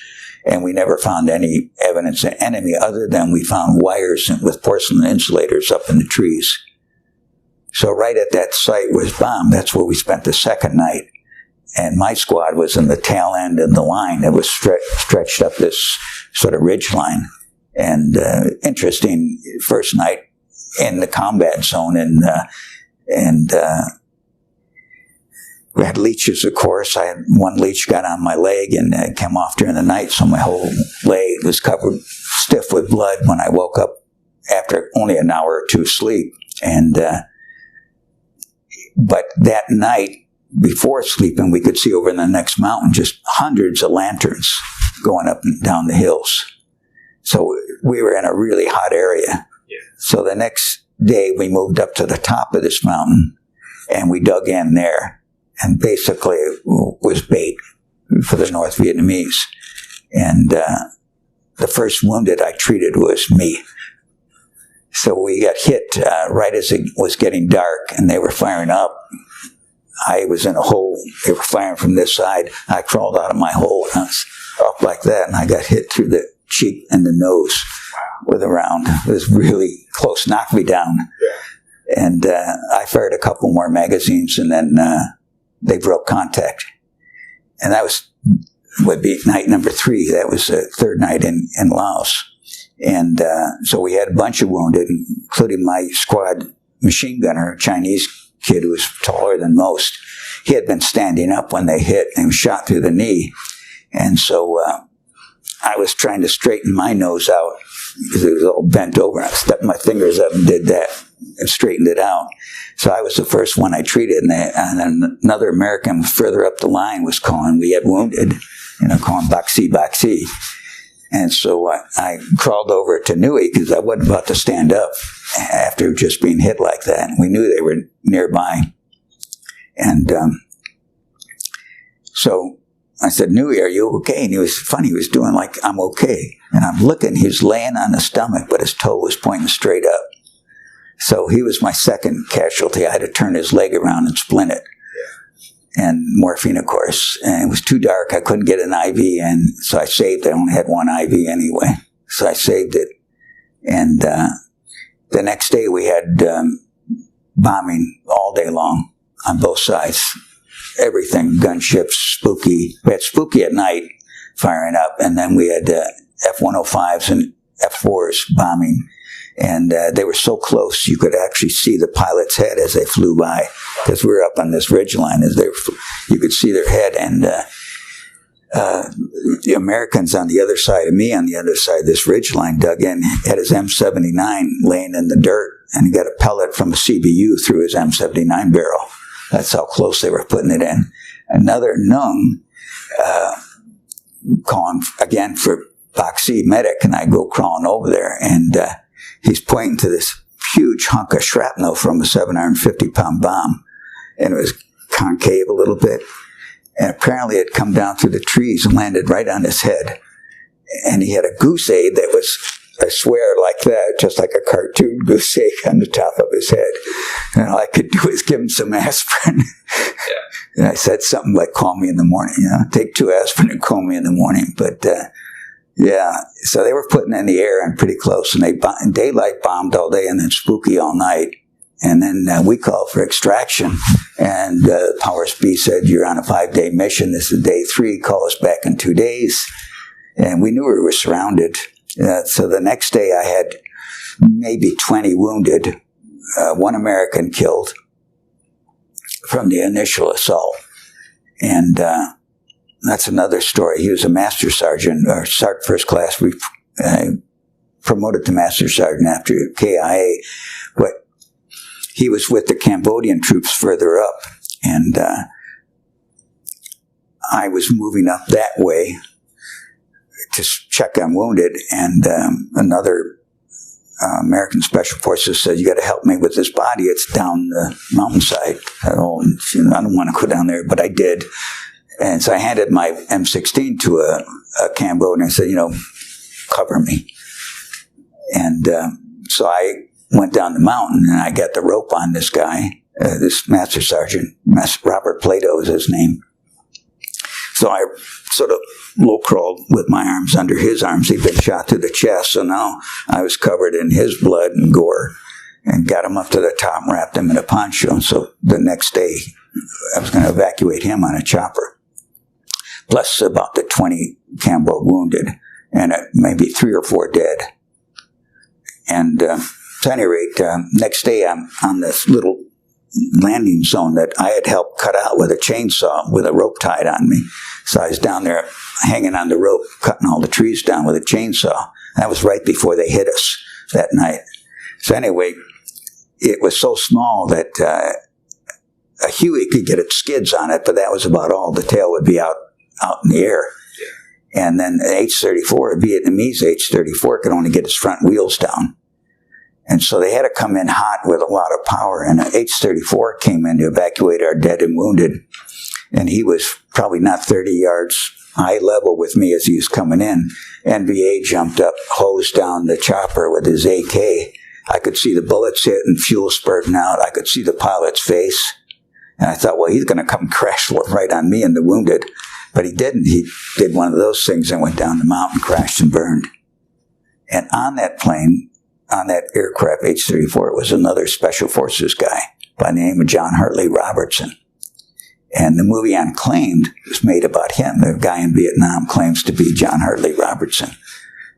And we never found any evidence of enemy other than we found wires with porcelain insulators up in the trees. So right at that site was bombed. That's where we spent the second night. And my squad was in the tail end of the line that was stretched up this sort of ridge line. And interesting first night in the combat zone. And we had leeches, of course. I had one leech got on my leg and it came off during the night, so my whole leg was covered stiff with blood when I woke up after only an hour or two sleep. And but that night, before sleeping, we could see over in the next mountain just hundreds of lanterns going up and down the hills. So we were in a really hot area. Yeah. So the next day, we moved up to the top of this mountain, and we dug in there. And basically, it was bait for the North Vietnamese. And the first wounded I treated was me. So we got hit right as it was getting dark, and they were firing up. I was in a hole. They were firing from this side. I crawled out of my hole, and I was up like that, and I got hit through the cheek and the nose with a round. It was really close, knocked me down. Yeah. And I fired a couple more magazines, and then they broke contact. And that would be night number 3. That was the third night in Laos. And so we had a bunch of wounded, including my squad machine gunner, a Chinese kid who was taller than most. He had been standing up when they hit and was shot through the knee. And so I was trying to straighten my nose out because it was all bent over. I stepped my fingers up and did that and straightened it out. So I was the first one I treated. And then another American further up the line was calling. We had wounded, calling Baxi, Baxi. And so I crawled over to Nui because I wasn't about to stand up after just being hit like that. We knew they were nearby. And so I said, Nui, are you okay? And he was funny. He was doing like, I'm okay. And I'm looking. He was laying on his stomach, but his toe was pointing straight up. So he was my second casualty. I had to turn his leg around and splint it. And morphine, of course. And it was too dark. I couldn't get an IV in, so I saved it. I only had one IV anyway. So I saved it. And the next day we had bombing all day long on both sides. Everything, gunships, Spooky. We had Spooky at night firing up, and then we had F-105s and F-4s bombing. And they were so close, you could actually see the pilot's head as they flew by, because we were up on this ridgeline. You could see their head, and the Americans on the other side of me, on the other side of this ridgeline, dug in, had his M79 laying in the dirt, and he got a pellet from a CBU through his M79 barrel. That's how close they were putting it in. Another Nung calling again for Baxi medic, and I go crawling over there, and he's pointing to this huge hunk of shrapnel from a 750-pound bomb, and it was concave a little bit, and apparently it had come down through the trees and landed right on his head. And he had a goose egg that was, I swear, like that, just like a cartoon goose egg on the top of his head. And all I could do was give him some aspirin. Yeah. And I said something like, call me in the morning, take 2 aspirin and call me in the morning. But yeah, so they were putting in the air and pretty close, and they daylight bombed all day and then Spooky all night. And then we called for extraction, and Powers B said, you're on a 5-day mission. This is day 3. Call us back in 2 days. And we knew we were surrounded. So the next day I had maybe 20 wounded, 1 American killed from the initial assault. And that's another story. He was a master sergeant, or first class, promoted to master sergeant after KIA. But he was with the Cambodian troops further up. And I was moving up that way to check on wounded. And another American Special Forces said, you got to help me with this body. It's down the mountainside. I don't want to go down there, but I did. And so I handed my M16 to a Cambodian and said, cover me. And so I went down the mountain, and I got the rope on this guy, this master sergeant, Robert Plato is his name. So I sort of low crawled with my arms under his arms. He'd been shot through the chest, so now I was covered in his blood and gore, and got him up to the top and wrapped him in a poncho. And so the next day, I was going to evacuate him on a chopper. Plus about the 20 Cambo wounded, and maybe 3 or 4 dead. And at any rate, next day I'm on this little landing zone that I had helped cut out with a chainsaw with a rope tied on me. So I was down there hanging on the rope, cutting all the trees down with a chainsaw. That was right before they hit us that night. So anyway, it was so small that a Huey could get its skids on it, but that was about all. The tail would be out in the air. And then the H-34, a Vietnamese H-34, could only get its front wheels down. And so they had to come in hot with a lot of power. And an H-34 came in to evacuate our dead and wounded. And he was probably not 30 yards eye level with me as he was coming in. NVA jumped up, hosed down the chopper with his AK. I could see the bullets hit and fuel spurting out. I could see the pilot's face. And I thought, well, he's going to come crash right on me and the wounded. But he didn't. He did one of those things and went down the mountain, crashed and burned. And on that plane, on that aircraft, H-34, was another Special Forces guy by the name of John Hartley Robertson. And the movie Unclaimed was made about him. The guy in Vietnam claims to be John Hartley Robertson.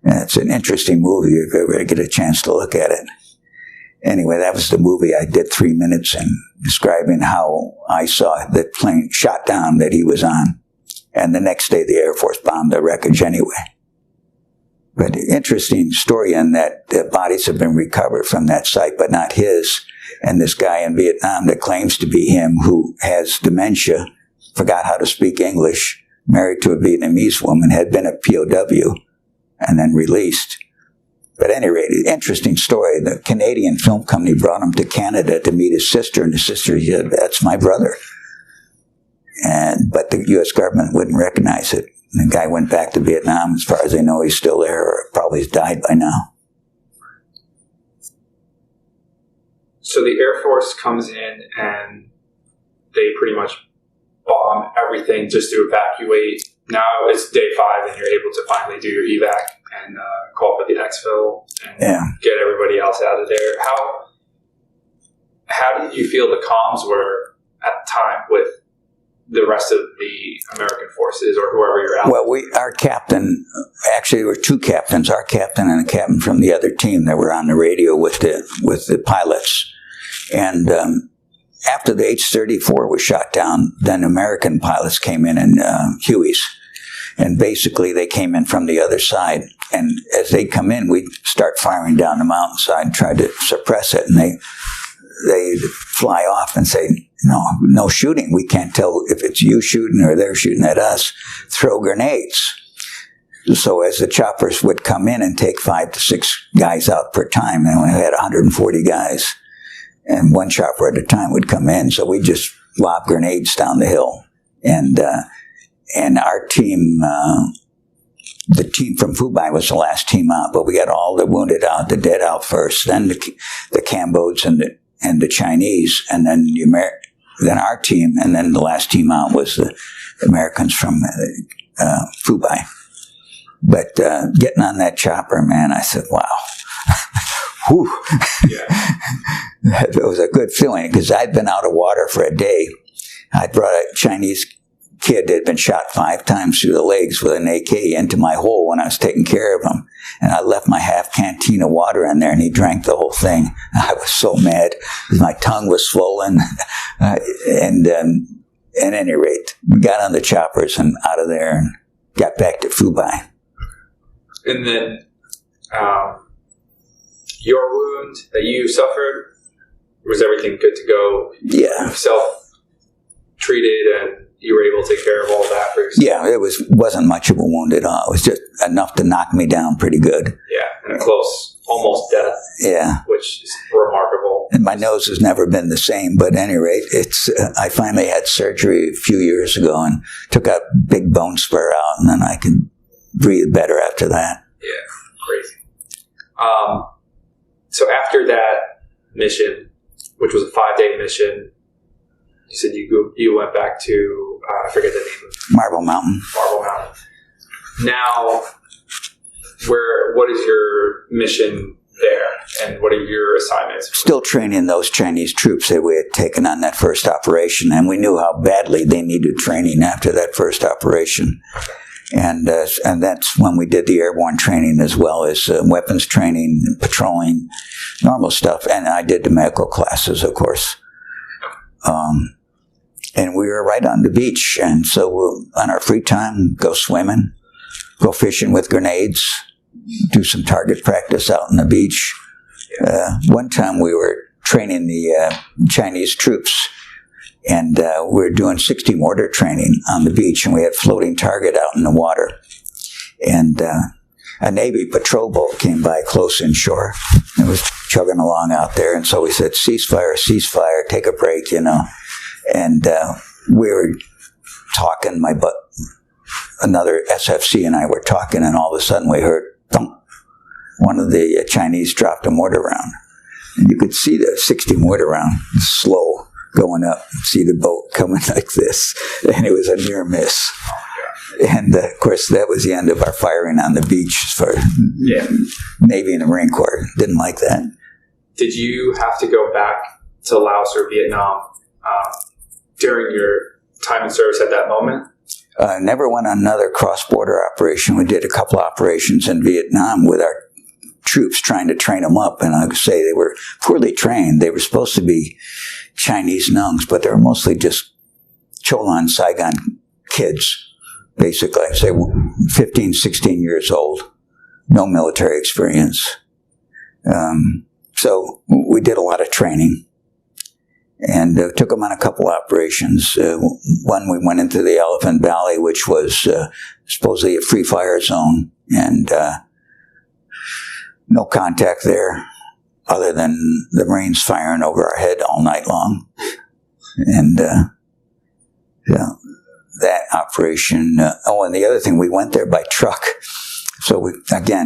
And it's an interesting movie if you ever get a chance to look at it. Anyway, that was the movie. I did 3 minutes in describing how I saw the plane shot down that he was on. And the next day, the Air Force bombed the wreckage anyway. But interesting story in that the bodies have been recovered from that site, but not his. And this guy in Vietnam that claims to be him, who has dementia, forgot how to speak English, married to a Vietnamese woman, had been a POW, and then released. But at any rate, interesting story. The Canadian film company brought him to Canada to meet his sister, and his sister said, "That's my brother." But the U.S. government wouldn't recognize it. And the guy went back to Vietnam. As far as I know, he's still there, or probably has died by now. So the Air Force comes in and they pretty much bomb everything just to evacuate. Now it's day 5 and you're able to finally do your evac and call for the exfil and get everybody else out of there. How did you feel the comms were at the time with the rest of the American forces or whoever you're out? Well, our captain, actually there were 2 captains, our captain and a captain from the other team that were on the radio with the pilots. And after the H-34 was shot down, then American pilots came in Hueys. And basically they came in from the other side. And as they come in, we'd start firing down the mountainside and try to suppress it. And they fly off and say, no shooting. We can't tell if it's you shooting or they're shooting at us. Throw grenades. So as the choppers would come in and take 5 to 6 guys out per time, and we had 140 guys. And one chopper at a time would come in. So we just lob grenades down the hill. And our team, the team from Phu was the last team out, but we got all the wounded out, the dead out first, then the Cambodians and the Chinese, and then our team, and then the last team out was the Americans from Phu. But getting on that chopper, man, I said, wow. Whew. Yeah. It was a good feeling because I'd been out of water for a day. I brought a Chinese kid that had been shot 5 times through the legs with an AK into my hole when I was taking care of him. And I left my half canteen of water in there and he drank the whole thing. I was so mad because my tongue was swollen. At any rate, we got on the choppers and out of there and got back to Phu. And then your wound that you suffered, was everything good to go? Yeah. Self-treated and you were able to take care of all that for yourself? Yeah, it wasn't much of a wound at all. It was just enough to knock me down pretty good. Yeah, and a close, almost death. Yeah. Which is remarkable. And my nose has never been the same, but at any rate, I finally had surgery a few years ago and took a big bone spur out, and then I can breathe better after that. Yeah, crazy. So after that mission, which was a 5-day mission, you said you went back to, I forget the name of it. Marble Mountain. Now, what is your mission there, and what are your assignments? Still training those Chinese troops that we had taken on that first operation, and we knew how badly they needed training after that first operation. And that's when we did the airborne training as well as weapons training, patrolling, normal stuff. And I did the medical classes, of course. And we were right on the beach. And so we'll, on our free time, go swimming, go fishing with grenades, do some target practice out on the beach. One time we were training the Chinese troops, and we were doing 60 mortar training on the beach, and we had floating target out in the water. And a Navy patrol boat came by close inshore. It was chugging along out there, and so we said, ceasefire, ceasefire, take a break, you know. And we were talking, another SFC and I were talking, and all of a sudden we heard thump. One of the Chinese dropped a mortar round. And you could see the 60 mortar round slow going up, see the boat coming like this, and it was a near miss. And of course, that was the end of our firing on the beach for Navy and the Marine Corps. Didn't like that. Did you have to go back to Laos or Vietnam during your time in service at that moment? Never went on another cross-border operation. We did a couple operations in Vietnam with our troops trying to train them up, and I would say they were poorly trained. They were supposed to be Chinese nungs, but they were mostly just Cholan Saigon kids, basically. I'd say 15, 16 years old, no military experience. So we did a lot of training, and took them on a couple operations. One, we went into the Elephant Valley, which was supposedly a free fire zone, and no contact there other than the Marines firing over our head all night long. And that operation. And the other thing, we went there by truck. So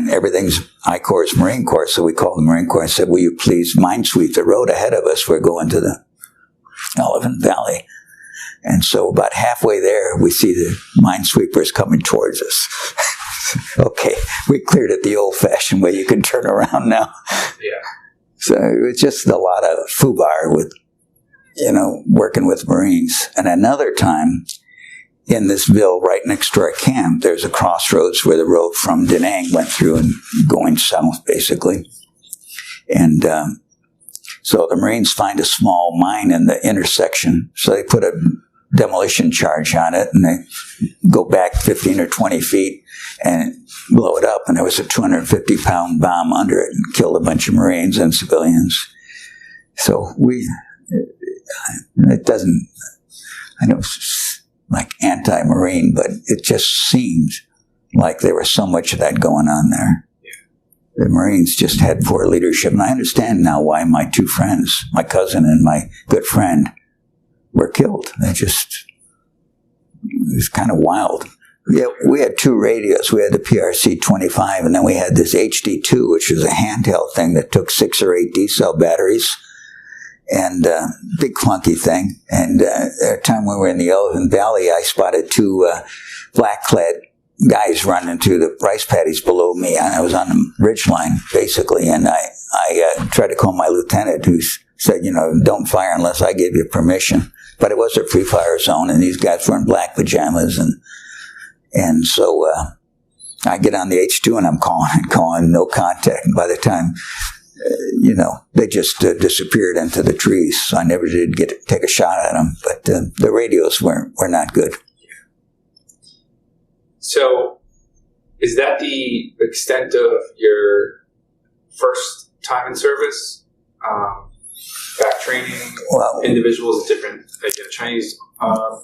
everything's I Corps, Marine Corps. So we called the Marine Corps and said, will you please minesweep the road ahead of us? We're going to the Elephant Valley. And so about halfway there, we see the minesweepers coming towards us. Okay, we cleared it the old-fashioned way. You can turn around now. Yeah. So it was just a lot of foobar with, working with Marines. And another time, in this ville right next to our camp, there's a crossroads where the road from Da Nang went through and going south, basically. And so the Marines find a small mine in the intersection. So they put a demolition charge on it, and they go back 15 or 20 feet and blow it up. And there was a 250-pound bomb under it and killed a bunch of Marines and civilians. So it doesn't, I know it's like anti-Marine, but it just seemed like there was so much of that going on there. The Marines just had poor leadership. And I understand now why my two friends, my cousin and my good friend, were killed. It was kind of wild. We had two radios. We had the PRC-25, and then we had this HD-2, which was a handheld thing that took 6 or 8 D-cell batteries, and big clunky thing. And at the time we were in the Elephant Valley, I spotted 2 black-clad guys running through the rice paddies below me, and I was on the ridgeline, basically, and I tried to call my lieutenant, who said, don't fire unless I give you permission. But it was a free fire zone, and these guys were in black pajamas, and so I get on the H2 and I'm calling, no contact. And by the time, they just disappeared into the trees. So I never did get to take a shot at them. But the radios were not good. So, is that the extent of your first time in service? Back training individuals, different, Chinese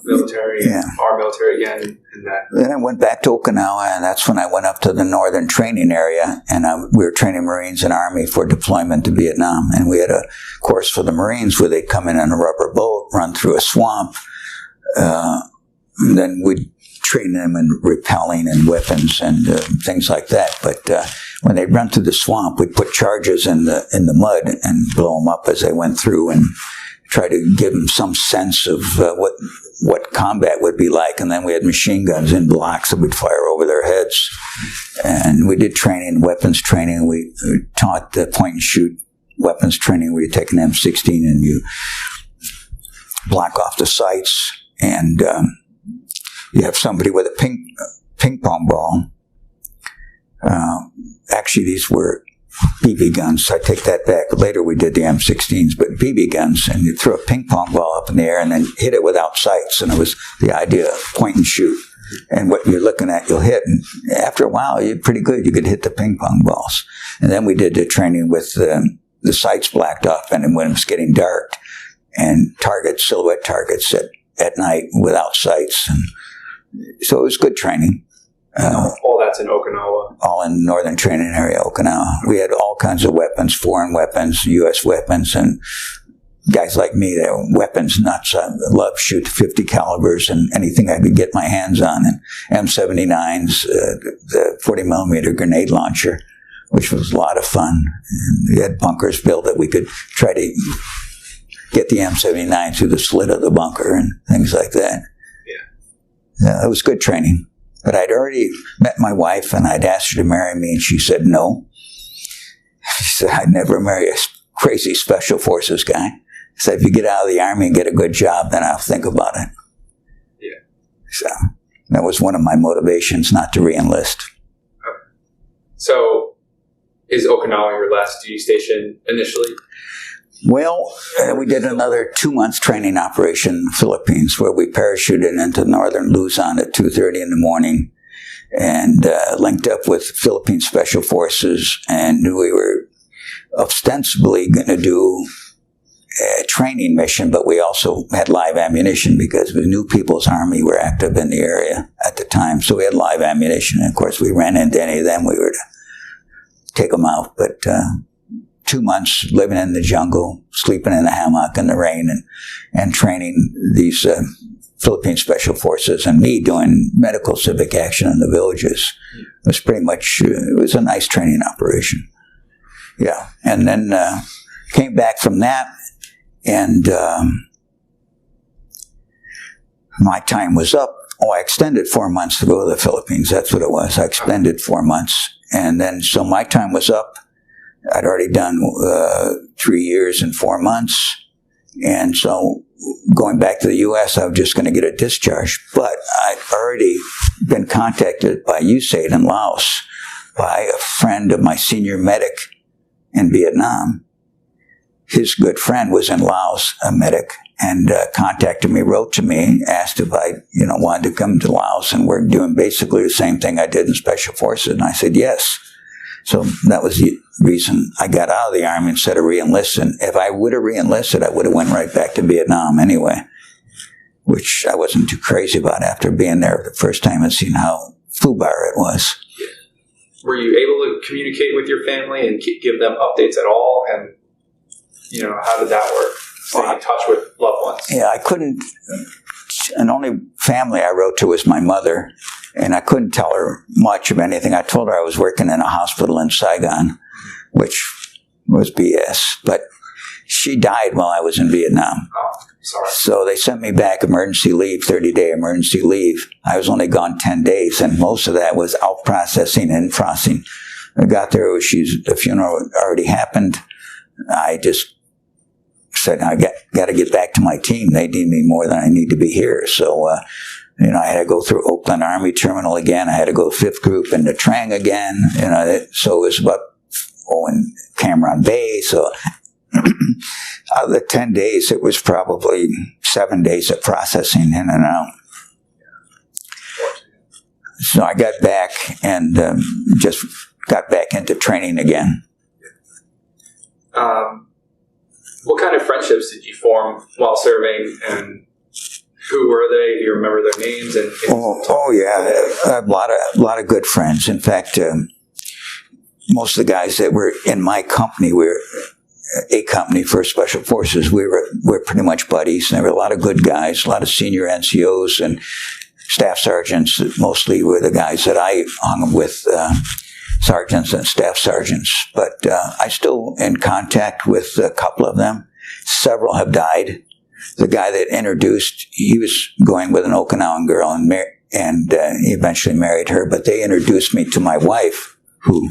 military, our military again, and that. Then I went back to Okinawa, and that's when I went up to the northern training area, and we were training Marines and Army for deployment to Vietnam. And we had a course for the Marines where they'd come in on a rubber boat, run through a swamp, and then we'd train them in repelling and weapons and things like that. But when they run through the swamp, we'd put charges in the mud and blow them up as they went through, and try to give them some sense of what combat would be like. And then we had machine guns in blocks that we'd fire over their heads. And we did training, weapons training. We taught the point and shoot weapons training where you take an M16 and you block off the sights, and you have somebody with a ping pong ball. Actually, these were BB guns. I take that back. Later we did the M16s, but BB guns, and you throw a ping pong ball up in the air and then hit it without sights. And it was the idea of point and shoot. And what you're looking at, you'll hit. And after a while, you're pretty good. You could hit the ping pong balls. And then we did the training with the sights blacked off, and when it was getting dark, and silhouette targets at night without sights. And so it was good training. All that's in Okinawa. All in northern training area, Okinawa. We had all kinds of weapons, foreign weapons, U.S. weapons, and guys like me, they were weapons nuts. I love shoot 50 calibers and anything I could get my hands on. And M79s, the 40 millimeter grenade launcher, which was a lot of fun. And we had bunkers built that we could try to get the M79 through the slit of the bunker and things like that. Yeah, it was good training. But I'd already met my wife, and I'd asked her to marry me, and she said no. She said, I'd never marry a crazy special forces guy. She said, if you get out of the Army and get a good job, then I'll think about it. Yeah. So that was one of my motivations not to re-enlist. Okay. So is Okinawa your last duty station initially? Well, we did another 2-month training operation in the Philippines where we parachuted into northern Luzon at 2:30 in the morning and linked up with Philippine Special Forces, and we were ostensibly going to do a training mission, but we also had live ammunition because the New People's Army were active in the area at the time, so we had live ammunition. And of course, we ran into any of them, we were to take them out, but 2 months living in the jungle, sleeping in a hammock in the rain, and training these Philippine Special Forces, and me doing medical civic action in the villages. It was pretty much, it was a nice training operation. Yeah. And then came back from that, and my time was up. Oh, I extended 4 months to go to the Philippines. That's what it was. I extended 4 months. And then, so my time was up. I'd already done 3 years and 4 months. And so going back to the U.S., I was just going to get a discharge. But I'd already been contacted by USAID in Laos by a friend of my senior medic in Vietnam. His good friend was in Laos, a medic, and contacted me, wrote to me, asked if I, wanted to come to Laos, and we're doing basically the same thing I did in Special Forces. And I said, yes. So that was the reason I got out of the Army instead of re-enlisting. If I would have re-enlisted, I would have went right back to Vietnam anyway, which I wasn't too crazy about after being there the first time and seeing how foobar it was. Were you able to communicate with your family and give them updates at all? And, how did that work? Staying in touch with loved ones? Yeah, I couldn't. And only family I wrote to was my mother, and I couldn't tell her much of anything. I told her I was working in a hospital in Saigon, which was BS, but she died while I was in Vietnam. Oh, sorry. So they sent me back emergency leave, 30-day emergency leave. I was only gone 10 days, and most of that was out processing and processing. I got there, the funeral had already happened. I just said, I got to get back to my team. They need me more than I need to be here. So, I had to go through Oakland Army Terminal again. I had to go 5th Group into Trang again. So it was about, in Cameron Bay. So out of the 10 days, it was probably 7 days of processing in and out. So I got back and just got back into training again. What kind of friendships did you form while serving, and who were they? Do you remember their names? Yeah, I have a lot of good friends. In fact, most of the guys that were in my company, A Company for Special Forces, we're pretty much buddies. And there were a lot of good guys, a lot of senior NCOs and staff sergeants. Mostly were the guys that I hung with. Sergeants and staff sergeants, but I'm still in contact with a couple of them. Several have died. The guy that introduced, he was going with an Okinawan girl, and he eventually married her, but they introduced me to my wife, who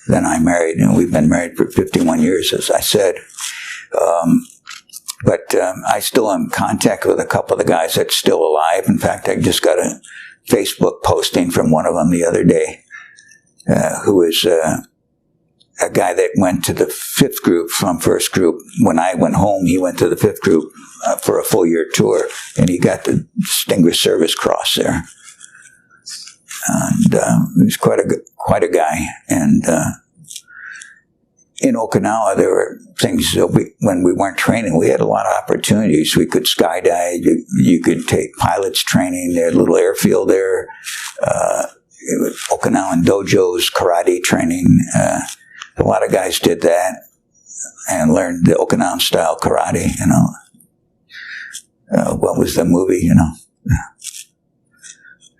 then I married, and we've been married for 51 years, as I said. But I still am in contact with a couple of the guys that's still alive. In fact, I just got a Facebook posting from one of them the other day. Who is a guy that went to the 5th group from 1st group. When I went home, he went to the 5th group for a full year tour, and he got the Distinguished Service Cross there. And he was quite a guy. And in Okinawa, there were things that when we weren't training, we had a lot of opportunities. We could skydive. You could take pilots training. There, little airfield there. Okinawan dojos, karate training. A lot of guys did that and learned the Okinawan style karate. What was the movie?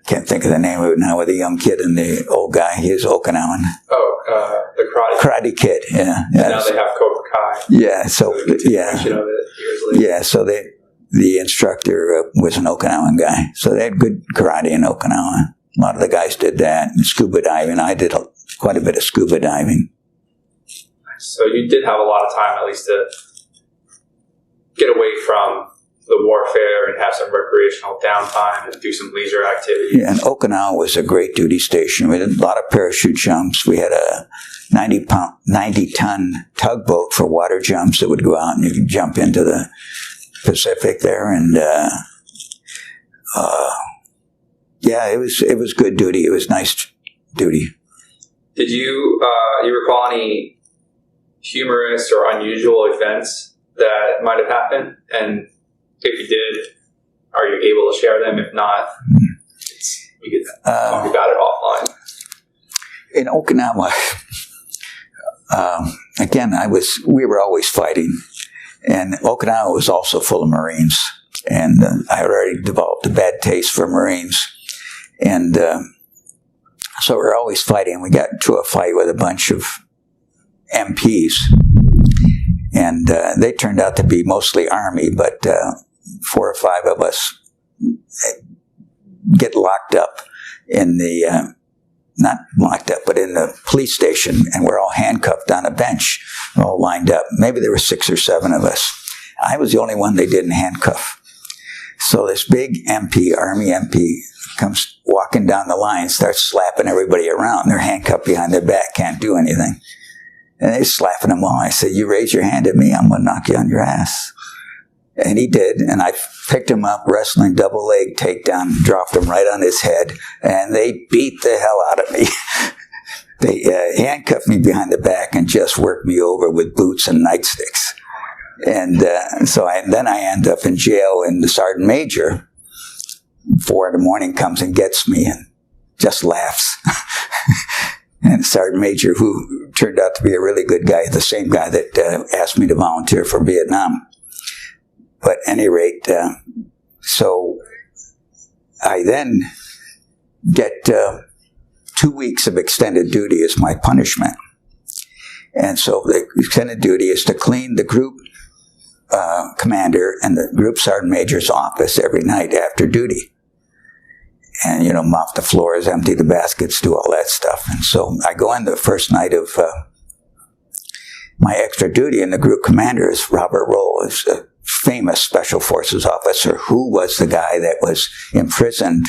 Can't think of the name of it now, with the young kid and the old guy. He was Okinawan. Oh, the Karate Kid, yeah. And now they have Cobra Kai. Yeah, so, yeah. Of it years later. Yeah, so the instructor was an Okinawan guy. So they had good karate in Okinawa. A lot of the guys did that. And scuba diving. I did quite a bit of scuba diving. So you did have a lot of time, at least, to get away from the warfare and have some recreational downtime and do some leisure activities. Yeah, and Okinawa was a great duty station. We did a lot of parachute jumps. We had a 90-ton tugboat for water jumps that would go out and you could jump into the Pacific there. And yeah, it was good duty. It was nice duty. Did you recall any humorous or unusual events that might have happened? And if you did, are you able to share them? If not, we could talk about it offline. In Okinawa, again, we were always fighting. And Okinawa was also full of Marines. And I had already developed a bad taste for Marines. And so we were always fighting. We got into a fight with a bunch of MPs. And they turned out to be mostly Army, but 4 or 5 of us get locked up in the, not locked up, but in the police station, and we're all handcuffed on a bench, all lined up. Maybe there were 6 or 7 of us. I was the only one they didn't handcuff. So this big MP, Army MP, comes walking down the line, starts slapping everybody around. They're handcuffed behind their back, can't do anything. And they're slapping them all. I said, you raise your hand at me, I'm going to knock you on your ass. And he did, and I picked him up, wrestling double leg takedown, dropped him right on his head, and they beat the hell out of me. They handcuffed me behind the back and just worked me over with boots and nightsticks. And so then I end up in jail, and the sergeant major, 4 in the morning, comes and gets me and just laughs. And the sergeant major, who turned out to be a really good guy, the same guy that asked me to volunteer for Vietnam. But at any rate, so I then get 2 weeks of extended duty as my punishment. And so the extended duty is to clean the group commander and the group sergeant major's office every night after duty. And, mop the floors, empty the baskets, do all that stuff. And so I go in the first night of my extra duty, and the group commander is Robert Roll, is a famous Special Forces officer who was the guy that was imprisoned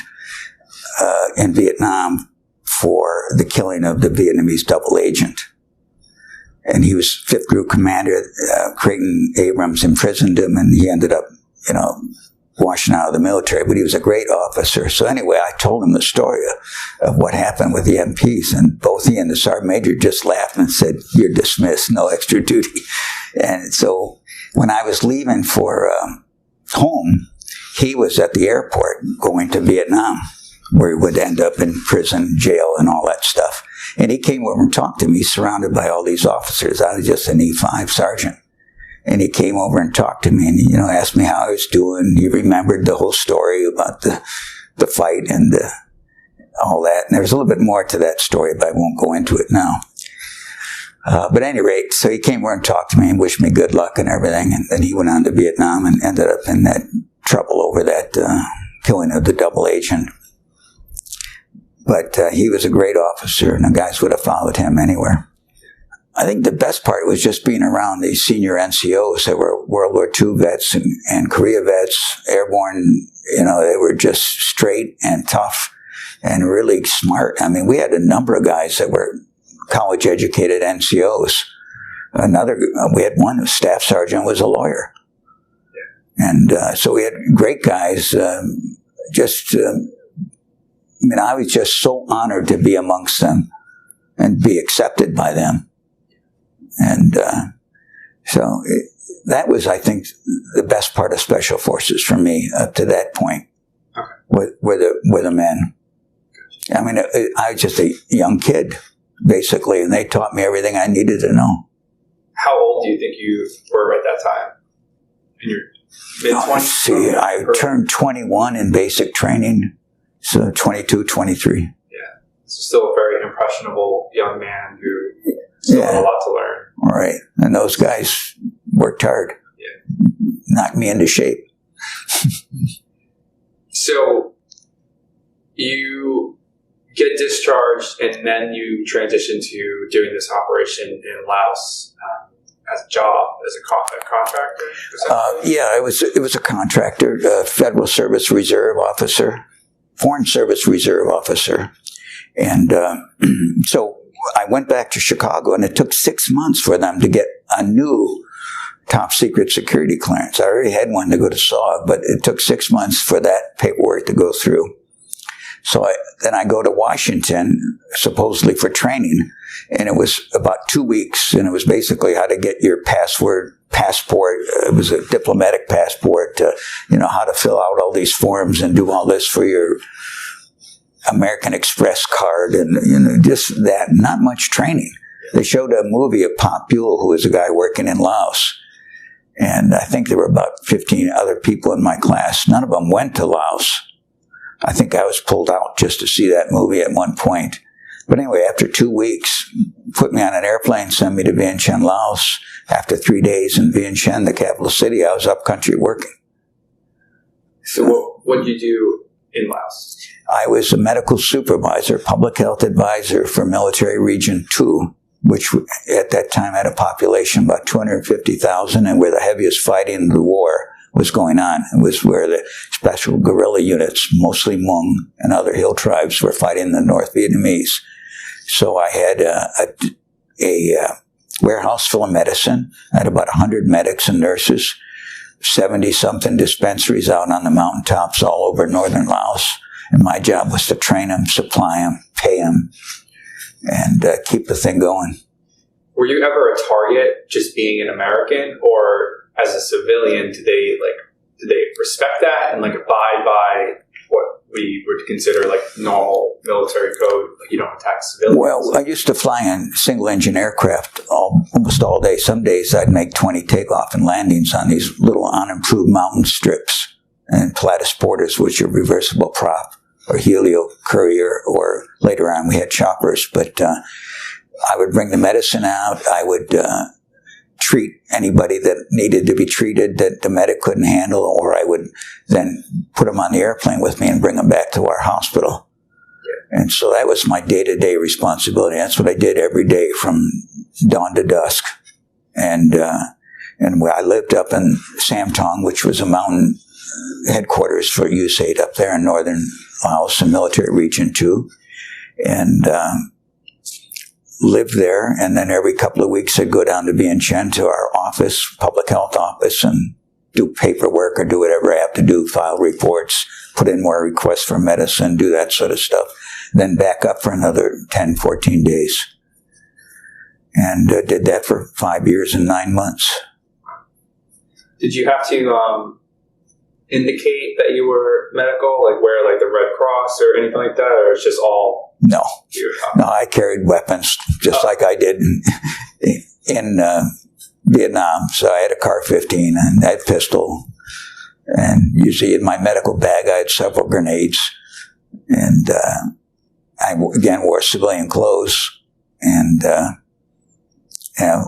in Vietnam for the killing of the Vietnamese double agent. And he was 5th Group Commander. Creighton Abrams imprisoned him, and he ended up, washing out of the military. But he was a great officer. So anyway, I told him the story of what happened with the MPs, and both he and the sergeant major just laughed and said, "You're dismissed, no extra duty." And so when I was leaving for home, he was at the airport going to Vietnam, where he would end up in prison, jail, and all that stuff. And he came over and talked to me, surrounded by all these officers. I was just an E5 sergeant. And he came over and talked to me and, asked me how I was doing. He remembered the whole story about the fight and all that. And there's a little bit more to that story, but I won't go into it now. But at any rate, so he came over and talked to me and wished me good luck and everything. And then he went on to Vietnam and ended up in that trouble over that killing of the double agent. But he was a great officer, and the guys would have followed him anywhere. I think the best part was just being around these senior NCOs that were World War II vets and Korea vets, airborne. They were just straight and tough and really smart. I mean, we had a number of guys that were college-educated NCOs. We had one staff sergeant was a lawyer. And so we had great guys. I was just so honored to be amongst them and be accepted by them. And that was, I think, the best part of Special Forces for me up to that point. Okay. Were the men. I mean, I was just a young kid, basically, and they taught me everything I needed to know. How old do you think you were at that time? In your mid-20s? I turned 21 in basic training, so 22, 23. Yeah. So still a very impressionable young man who still had a lot to learn. Right. And those guys worked hard. Yeah. Knocked me into shape. So you get discharged, and then you transition to doing this operation in Laos as a job, as a contractor? It was a contractor, Federal Service Reserve officer, Foreign Service Reserve officer. And so I went back to Chicago, and it took 6 months for them to get a new top secret security clearance. I already had one to go to SOG, but it took 6 months for that paperwork to go through. So then I go to Washington, supposedly for training, and it was about 2 weeks, and it was basically how to get your passport. It was a diplomatic passport, how to fill out all these forms and do all this for your American Express card, and just that. Not much training. They showed a movie of Pop Buell, who was a guy working in Laos, and I think there were about 15 other people in my class. None of them went to Laos. I think I was pulled out just to see that movie at one point. But anyway, after 2 weeks, put me on an airplane, sent me to Vientiane, Laos. After 3 days in Vientiane, the capital city, I was up country working. So what did you do in Laos? I was a medical supervisor, public health advisor for Military Region 2, which at that time had a population about 250,000, and where the heaviest fighting in the war was going on. It was where the special guerrilla units, mostly Hmong and other hill tribes, were fighting the North Vietnamese. So I had a warehouse full of medicine. I had about 100 medics and nurses, 70-something dispensaries out on the mountaintops all over northern Laos. And my job was to train them, supply them, pay them, and keep the thing going. Were you ever a target just being an American, or as a civilian, did they respect that and abide by what we would consider normal military code? You don't attack civilians. Well, I used to fly in single-engine aircraft almost all day. Some days I'd make 20 takeoff and landings on these little unimproved mountain strips and Proudest, which are reversible prop, or Helio Courier, or later on we had choppers. But I would bring the medicine out. I would treat anybody that needed to be treated that the medic couldn't handle, or I would then put them on the airplane with me and bring them back to our hospital. And so that was my day-to-day responsibility. That's what I did every day from dawn to dusk. And I lived up in Samtong, which was a mountain headquarters for USAID up there in northern Laos and Military Region 2. And lived there, and then every couple of weeks I'd go down to Vientiane to our office, public health office, and do paperwork or do whatever I have to do, file reports, put in more requests for medicine, do that sort of stuff. Then back up for another 10, 14 days. And did that for 5 years and 9 months. Did you have to indicate that you were medical, wear the Red Cross or anything like that, or it's just all? No, I carried weapons just like I did in Vietnam. So I had a Car-15 and I had a pistol, and usually in my medical bag I had several grenades, and I again wore civilian clothes, and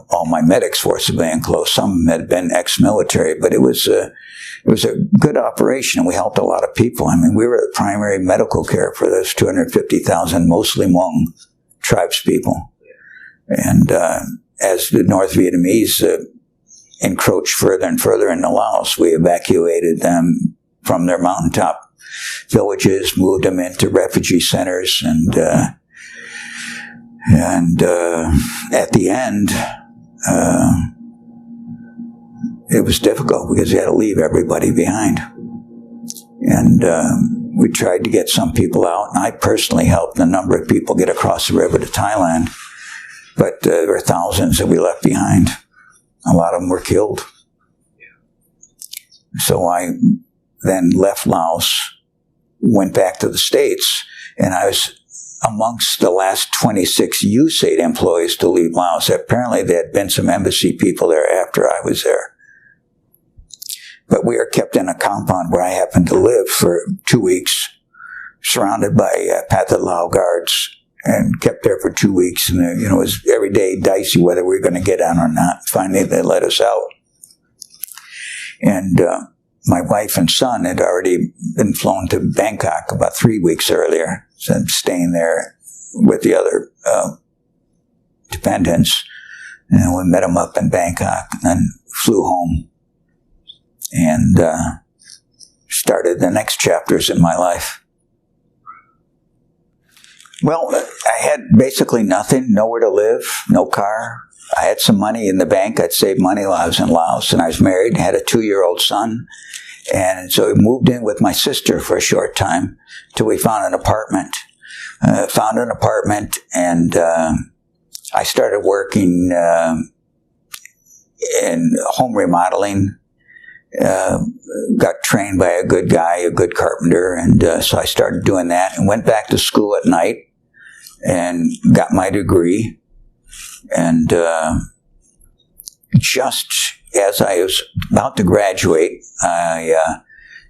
all my medics wore civilian clothes. Some had been ex-military, but it was a good operation. We helped a lot of people. I mean, we were the primary medical care for those 250,000, mostly Hmong tribes people. And as the North Vietnamese encroached further and further into Laos, we evacuated them from their mountaintop villages, moved them into refugee centers, and And at the end, it was difficult because you had to leave everybody behind. And we tried to get some people out, and I personally helped a number of people get across the river to Thailand. But there were thousands that we left behind. A lot of them were killed. So I then left Laos, went back to the States, and I was amongst the last 26 USAID employees to leave Laos. Apparently there had been some embassy people there after I was there. But we were kept in a compound where I happened to live for 2 weeks, surrounded by Pathet Lao guards, and kept there for 2 weeks. And it was every day dicey whether we were going to get out or not. Finally, they let us out. And my wife and son had already been flown to Bangkok about 3 weeks earlier, so I'm staying there with the other dependents. And we met them up in Bangkok and then flew home and started the next chapters in my life. Well, I had basically nothing, nowhere to live, no car. I had some money in the bank. I'd saved money while I was in Laos, and I was married, had a 2-year-old son. And so we moved in with my sister for a short time till we found an apartment. And I started working in home remodeling. Got trained by a good guy, a good carpenter, and so I started doing that and went back to school at night and got my degree. And just as I was about to graduate, I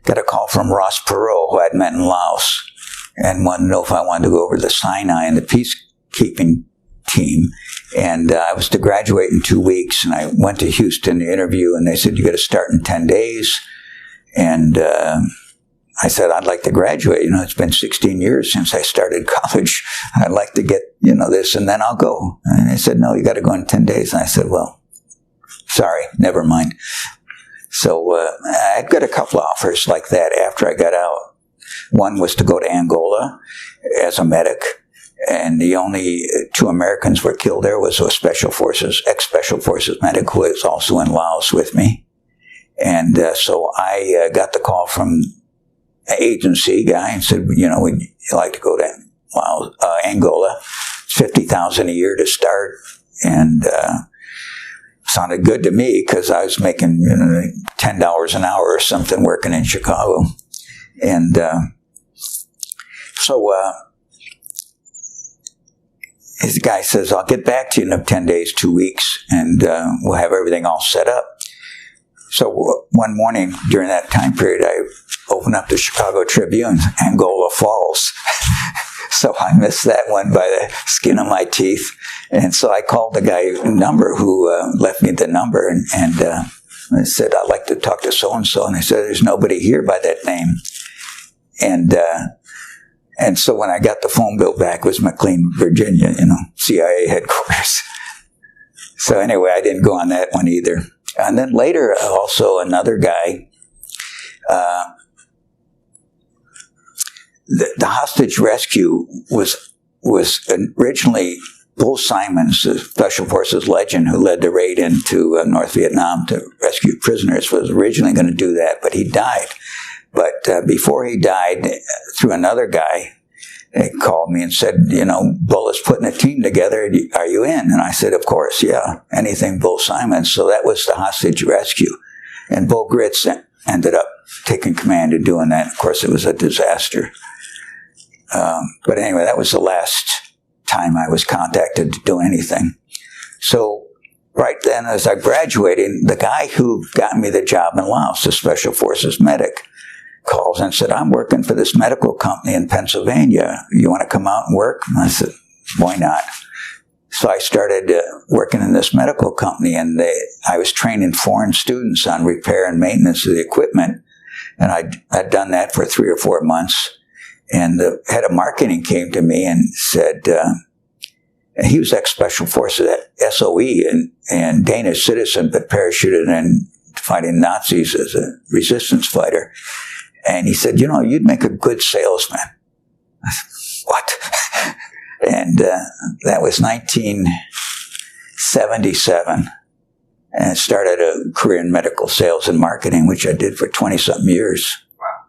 got a call from Ross Perot, who I'd met in Laos, and wanted to know if I wanted to go over to the Sinai and the peacekeeping team. And I was to graduate in 2 weeks, and I went to Houston to interview, and they said, you got to start in 10 days. And I said, I'd like to graduate. It's been 16 years since I started college. I'd like to get, this, and then I'll go. And they said, no, you got to go in 10 days. And I said, well, sorry, never mind. So I got a couple of offers like that after I got out. One was to go to Angola as a medic. And the only 2 Americans were killed there was a ex-Special Forces medic who was also in Laos with me. And so I got the call from an agency guy and said, would you like to go to Laos, Angola? $50,000 a year to start. And sounded good to me because I was making $10 an hour or something working in Chicago. And so his guy says, I'll get back to you in 10 days, 2 weeks, and we'll have everything all set up. So one morning during that time period, I opened up the Chicago Tribune, Angola Falls. So I missed that one by the skin of my teeth. And so I called the guy number who left me the number, and I said, I'd like to talk to so-and-so. And they said, there's nobody here by that name. And so when I got the phone bill back, it was McLean, Virginia, CIA headquarters. So anyway, I didn't go on that one either. And then later, also another guy, the hostage rescue was originally Bull Simons, the Special Forces legend who led the raid into North Vietnam to rescue prisoners, was originally going to do that, but he died. But before he died, through another guy, they called me and said, Bull is putting a team together. Are you in? And I said, of course, yeah, anything Bull Simons. So that was the hostage rescue. And Bo Gritz ended up taking command and doing that. Of course, it was a disaster. But anyway, that was the last time I was contacted to do anything. So right then, as I graduated, the guy who got me the job in Laos, the Special Forces medic, calls and said, I'm working for this medical company in Pennsylvania. You want to come out and work? And I said, why not? So I started working in this medical company, and I was training foreign students on repair and maintenance of the equipment. And I'd done that for 3 or 4 months. And the head of marketing came to me and said, he was ex-Special Forces at SOE and Danish citizen, but parachuted in fighting Nazis as a resistance fighter. And he said, you'd make a good salesman. I said, what? And that was 1977. And I started a career in medical sales and marketing, which I did for 20-something years. Wow.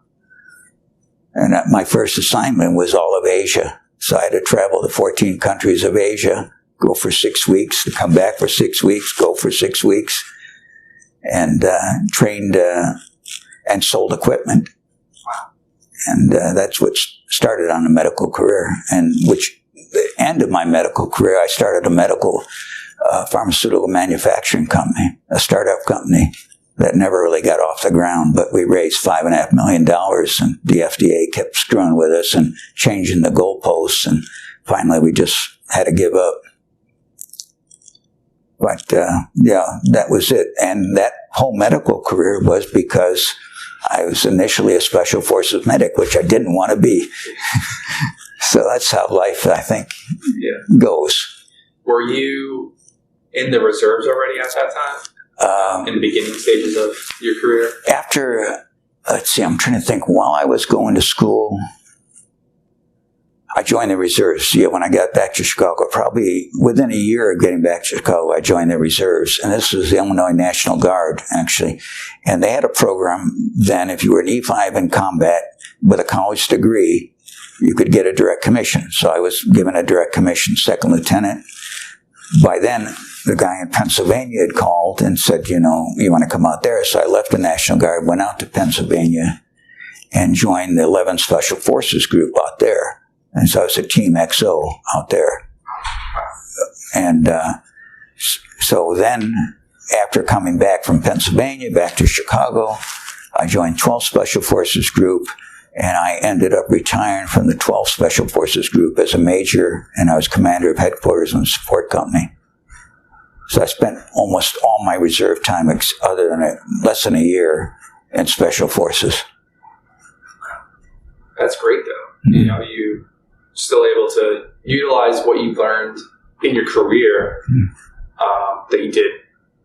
And my first assignment was all of Asia. So I had to travel to 14 countries of Asia, go for 6 weeks, come back for 6 weeks, go for 6 weeks, and trained and sold equipment. Wow. And that's what started on a medical career. And which, the end of my medical career, I started a medical pharmaceutical manufacturing company, a startup company that never really got off the ground, but we raised $5.5 million, and the FDA kept screwing with us and changing the goalposts, and finally we just had to give up. But yeah, that was it. And that whole medical career was because I was initially a Special Forces medic, which I didn't want to be. So that's how life, I think, goes. Were you in the reserves already at that time? In the beginning stages of your career? After, let's see, I'm trying to think. While I was going to school, I joined the reserves. Yeah, when I got back to Chicago, probably within a year of getting back to Chicago, I joined the reserves. And this was the Illinois National Guard, actually. And they had a program then, if you were an E5 in combat with a college degree, you could get a direct commission. So I was given a direct commission, second lieutenant. By then, the guy in Pennsylvania had called and said, you want to come out there? So I left the National Guard, went out to Pennsylvania, and joined the 11th Special Forces Group out there. And so I was a Team XO out there. And so then, after coming back from Pennsylvania, back to Chicago, I joined 12th Special Forces Group, and I ended up retiring from the 12th Special Forces Group as a major, and I was commander of headquarters and support company. So I spent almost all my reserve time, other than less than a year, in Special Forces. That's great, though. Mm-hmm. You still able to utilize what you've learned in your career that you did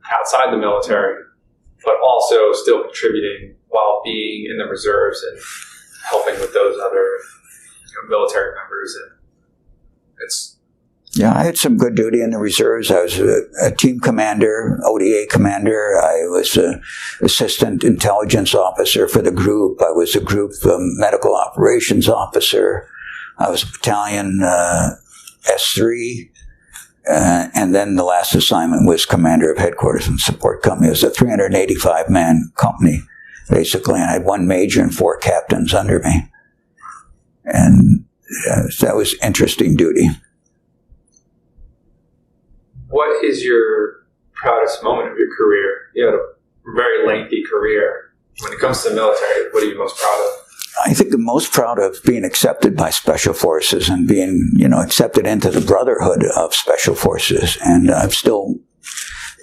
outside the military, but also still contributing while being in the reserves and helping with those other military members. And it's I had some good duty in the reserves. I was a team commander, ODA commander. I was an assistant intelligence officer for the group. I was a group medical operations officer. I was a battalion S3. And then the last assignment was commander of headquarters and support company. It was a 385-man company, basically, and I had one major and 4 captains under me. And that was interesting duty. What is your proudest moment of your career? You had a very lengthy career. When it comes to the military, what are you most proud of? I think I'm most proud of being accepted by Special Forces and being, accepted into the brotherhood of Special Forces. And I'm still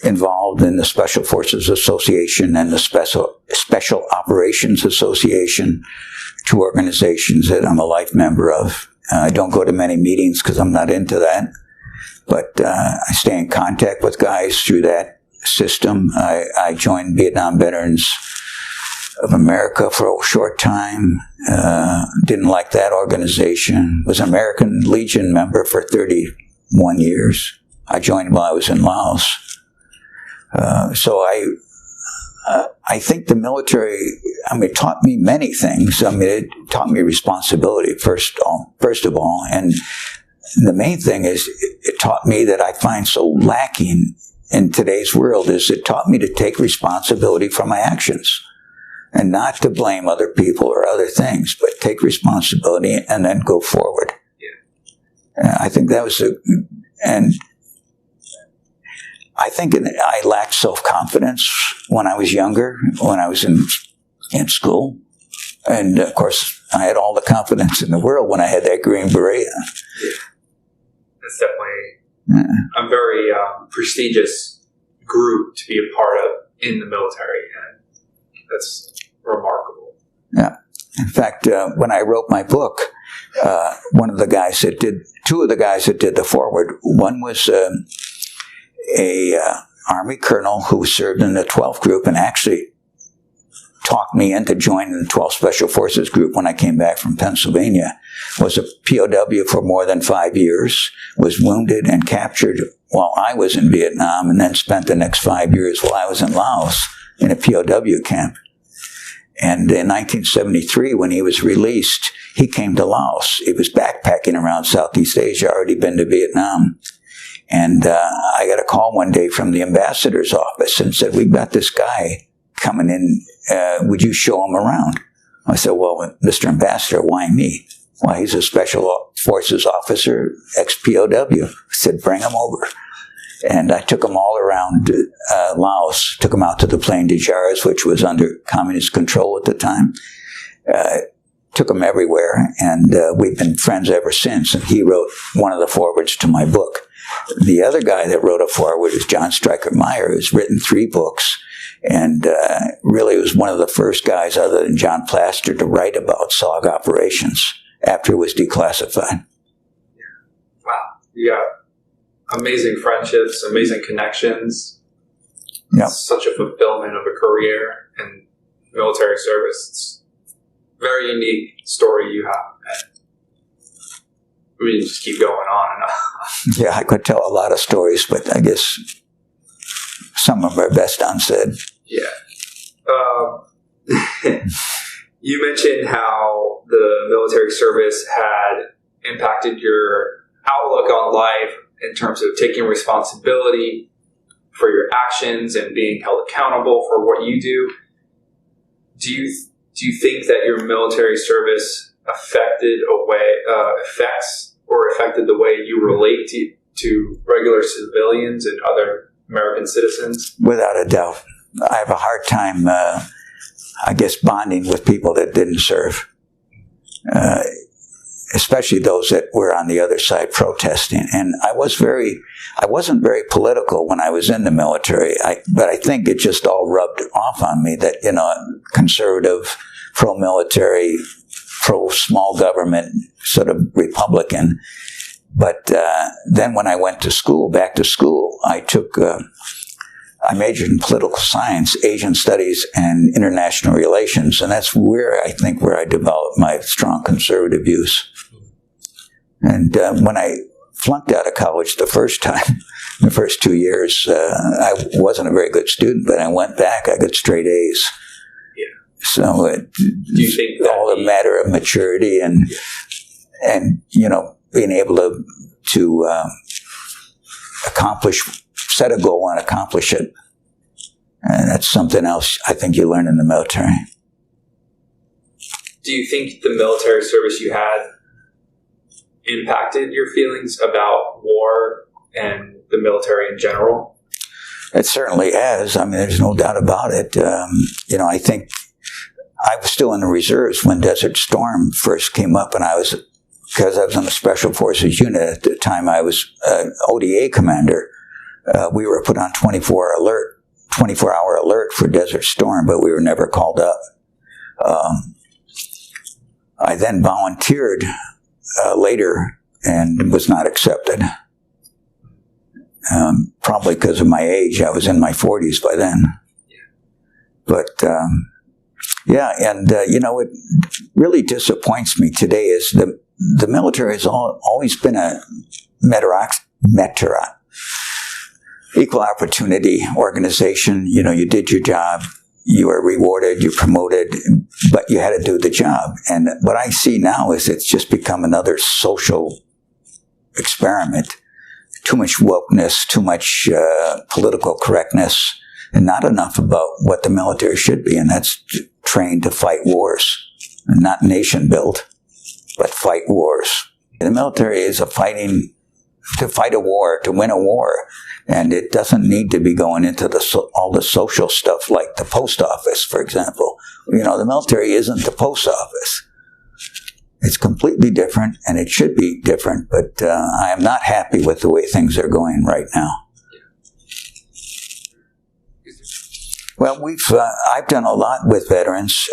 involved in the Special Forces Association and the Special Operations Association, 2 organizations that I'm a life member of. I don't go to many meetings because I'm not into that. But I stay in contact with guys through that system. I joined Vietnam Veterans of America for a short time. Didn't like that organization. Was an American Legion member for 31 years. I joined while I was in Laos. So I think the military, it taught me many things. It taught me responsibility, first of all. And the main thing is it taught me that I find so lacking in today's world is it taught me to take responsibility for my actions and not to blame other people or other things, but take responsibility and then go forward. Yeah. I think that was and I think I lacked self-confidence when I was younger, when I was in school. And of course, I had all the confidence in the world when I had that Green Beret. Yeah. It's definitely a very prestigious group to be a part of in the military, and that's remarkable. Yeah. In fact, when I wrote my book, one of the guys that did, 2 of the guys that did the foreword, one was a Army colonel who served in the 12th group and actually talked me into joining the 12th Special Forces Group when I came back from Pennsylvania. was a POW for more than 5 years, was wounded and captured while I was in Vietnam, and then spent the next 5 years while I was in Laos in a POW camp. And in 1973, when he was released, he came to Laos. He was backpacking around Southeast Asia, already been to Vietnam. And I got a call one day from the ambassador's office and said, "We've got this guy coming in. Would you show him around?" I said, "Well, Mr. Ambassador, why me?" "Why, he's a Special Forces officer, ex-POW. I said, "Bring him over." And I took him all around Laos, took him out to the Plain de Jars, which was under communist control at the time. Took him everywhere, and we've been friends ever since. And he wrote one of the forwards to my book. The other guy that wrote a forward is John Stryker Meyer, who's written 3 books, and really was one of the first guys, other than John Plaster, to write about SOG operations after it was declassified. Wow. You got amazing friendships, amazing connections. Yep. Such a fulfillment of a career in military service. It's a very unique story you have. We can just keep going on and on. Yeah, I could tell a lot of stories, but I guess some of them are best unsaid. Yeah. You mentioned how the military service had impacted your outlook on life in terms of taking responsibility for your actions and being held accountable for what you do. Do you think that your military service affected the way you relate to regular civilians and other American citizens? Without a doubt. I have a hard time, I guess, bonding with people that didn't serve. Especially those that were on the other side protesting. And I wasn't very political when I was in the military, but I think it just all rubbed off on me that, conservative, pro-military, pro-small government, sort of Republican. But then when I went to school, back to school, I majored in political science, Asian studies, and international relations, and that's where I developed my strong conservative views. And when I flunked out of college the first time, the first 2 years, I wasn't a very good student, but I went back, I got straight A's. Yeah. So do you think that all a matter of maturity and being able to set a goal and accomplish it. And that's something else I think you learn in the military. Do you think the military service you had impacted your feelings about war and the military in general? It certainly has. I mean, there's no doubt about it. I think I was still in the reserves when Desert Storm first came up, and because I was on the Special Forces unit at the time, I was ODA commander. We were put on 24-hour alert for Desert Storm, but we were never called up. I then volunteered later and was not accepted. Probably because of my age. I was in my 40s by then. But, it really disappoints me today is the military has always been a equal opportunity organization. You did your job, you were rewarded, you promoted, but you had to do the job. And what I see now is it's just become another social experiment. Too much wokeness, too much political correctness, and not enough about what the military should be, and that's trained to fight wars, not nation build, but fight wars. The military is to fight a war, to win a war, and it doesn't need to be going into all the social stuff like the post office, for example. The military isn't the post office. It's completely different, and it should be different, but I am not happy with the way things are going right now. Well, I've done a lot with veterans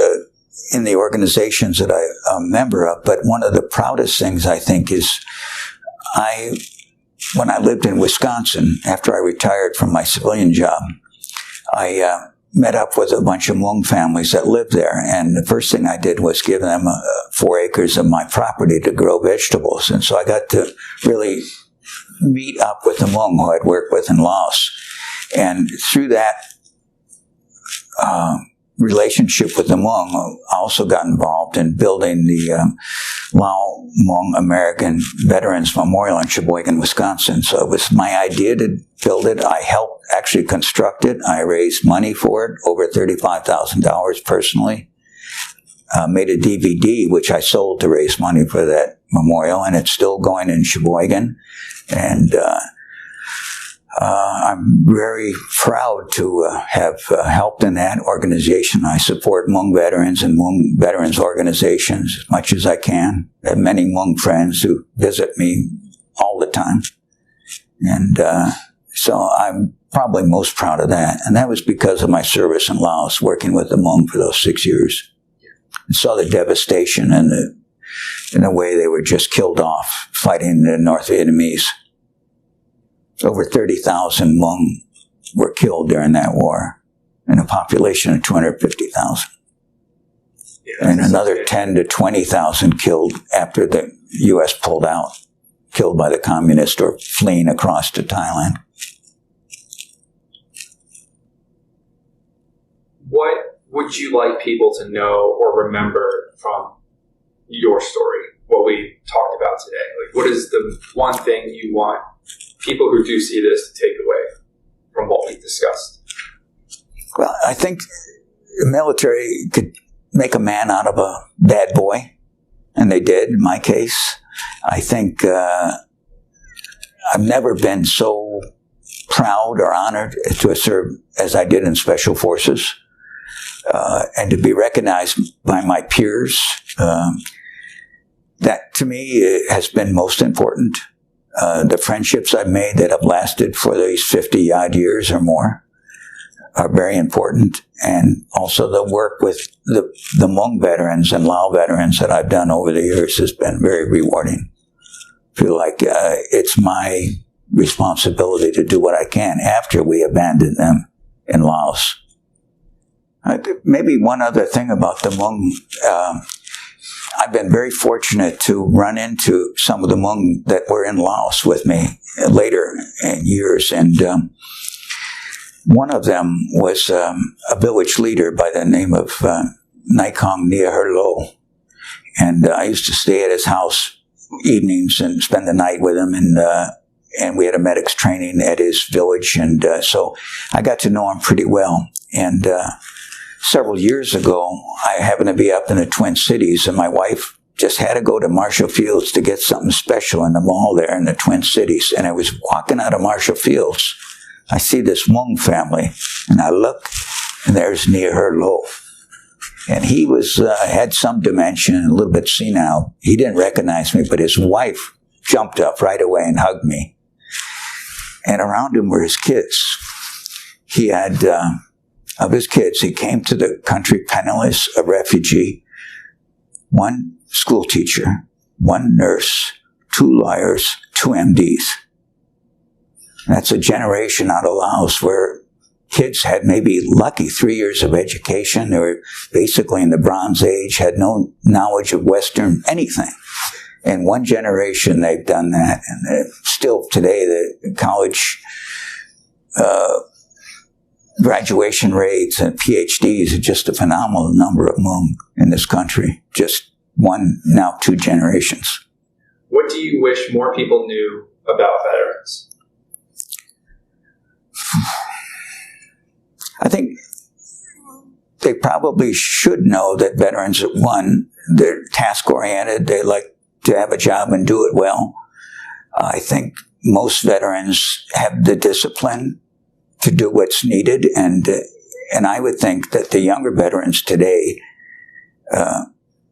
in the organizations that I'm a member of, but one of the proudest things I think is when I lived in Wisconsin, after I retired from my civilian job, I met up with a bunch of Hmong families that lived there, and the first thing I did was give them a 4 acres of my property to grow vegetables. And so I got to really meet up with the Hmong who I'd worked with in Laos. And through that relationship with the Hmong, I also got involved in building the Lao Hmong American Veterans Memorial in Sheboygan, Wisconsin. So it was my idea to build it. I helped actually construct it. I raised money for it, over $35,000 personally. Made a DVD, which I sold to raise money for that memorial, and it's still going in Sheboygan. And I'm very proud to have helped in that organization. I support Hmong veterans and Hmong veterans organizations as much as I can. I have many Hmong friends who visit me all the time. And so I'm probably most proud of that. And that was because of my service in Laos, working with the Hmong for those 6 years. I saw the devastation and in the way they were just killed off fighting the North Vietnamese. Over 30,000 Hmong were killed during that war, in a population of 250,000. Yeah, and another 10 to 20,000 killed after the U.S. pulled out, killed by the communists or fleeing across to Thailand. What would you like people to know or remember from your story, what we talked about today? Like, what is the one thing you want people who do see this to take away from what we discussed? Well, I think the military could make a man out of a bad boy, and they did in my case. I think I've never been so proud or honored to have served as I did in Special Forces, and to be recognized by my peers. That, to me, has been most important. The friendships I've made that have lasted for these 50-odd years or more are very important. And also the work with the Hmong veterans and Lao veterans that I've done over the years has been very rewarding. I feel like it's my responsibility to do what I can after we abandon them in Laos. Maybe one other thing about the Hmong. I've been very fortunate to run into some of the Hmong that were in Laos with me later in years. And one of them was a village leader by the name of Naikong Nia Herlo. And I used to stay at his house evenings and spend the night with him. And we had a medics training at his village. And so I got to know him pretty well. And several years ago, I happened to be up in the Twin Cities, and my wife just had to go to Marshall Fields to get something special in the mall there in the Twin Cities. And I was walking out of Marshall Fields. I see this Hmong family, and I look, and there's Nia Herlo. And he was had some dementia and a little bit senile. He didn't recognize me, but his wife jumped up right away and hugged me. And around him were his kids. He had... of his kids, he came to the country penniless, a refugee, 1 school teacher, 1 nurse, 2 lawyers, 2 MDs. That's a generation out of Laos where kids had maybe lucky 3 years of education. They were basically in the Bronze Age, had no knowledge of Western anything. In 1 generation, they've done that. And still today, the college graduation rates and PhDs are just a phenomenal number of Hmong in this country. Just 1, now 2 generations. What do you wish more people knew about veterans? I think they probably should know that veterans, 1, they're task-oriented. They like to have a job and do it well. I think most veterans have the discipline to do what's needed, and I would think that the younger veterans today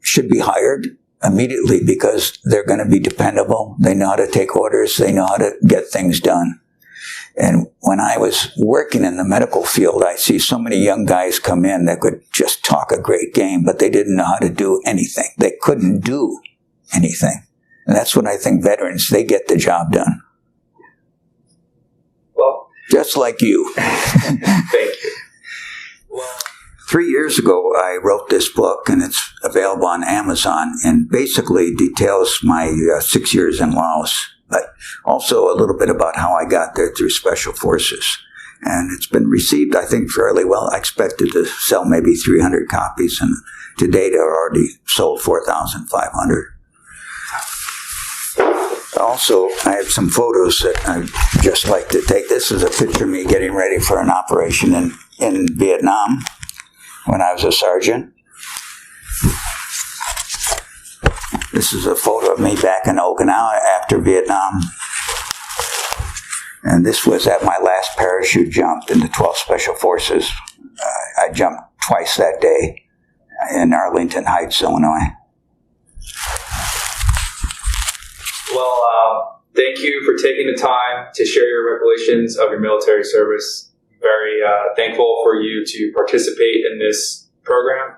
should be hired immediately because they're going to be dependable. They know how to take orders. They know how to get things done. And when I was working in the medical field, I see so many young guys come in that could just talk a great game, but they didn't know how to do anything. They couldn't do anything. And that's what I think veterans, they get the job done. Well, just like you. Thank you. Well, 3 years ago, I wrote this book, and it's available on Amazon, and basically details my 6 years in Laos, but also a little bit about how I got there through Special Forces. And it's been received, I think, fairly well. I expected to sell maybe 300 copies, and to date I've already sold 4,500. Also, I have some photos that I'd just like to take. This is a picture of me getting ready for an operation in Vietnam when I was a sergeant. This is a photo of me back in Okinawa after Vietnam. And this was at my last parachute jump in the 12th Special Forces. I jumped twice that day in Arlington Heights, Illinois. Well, thank you for taking the time to share your revelations of your military service. Very thankful for you to participate in this program.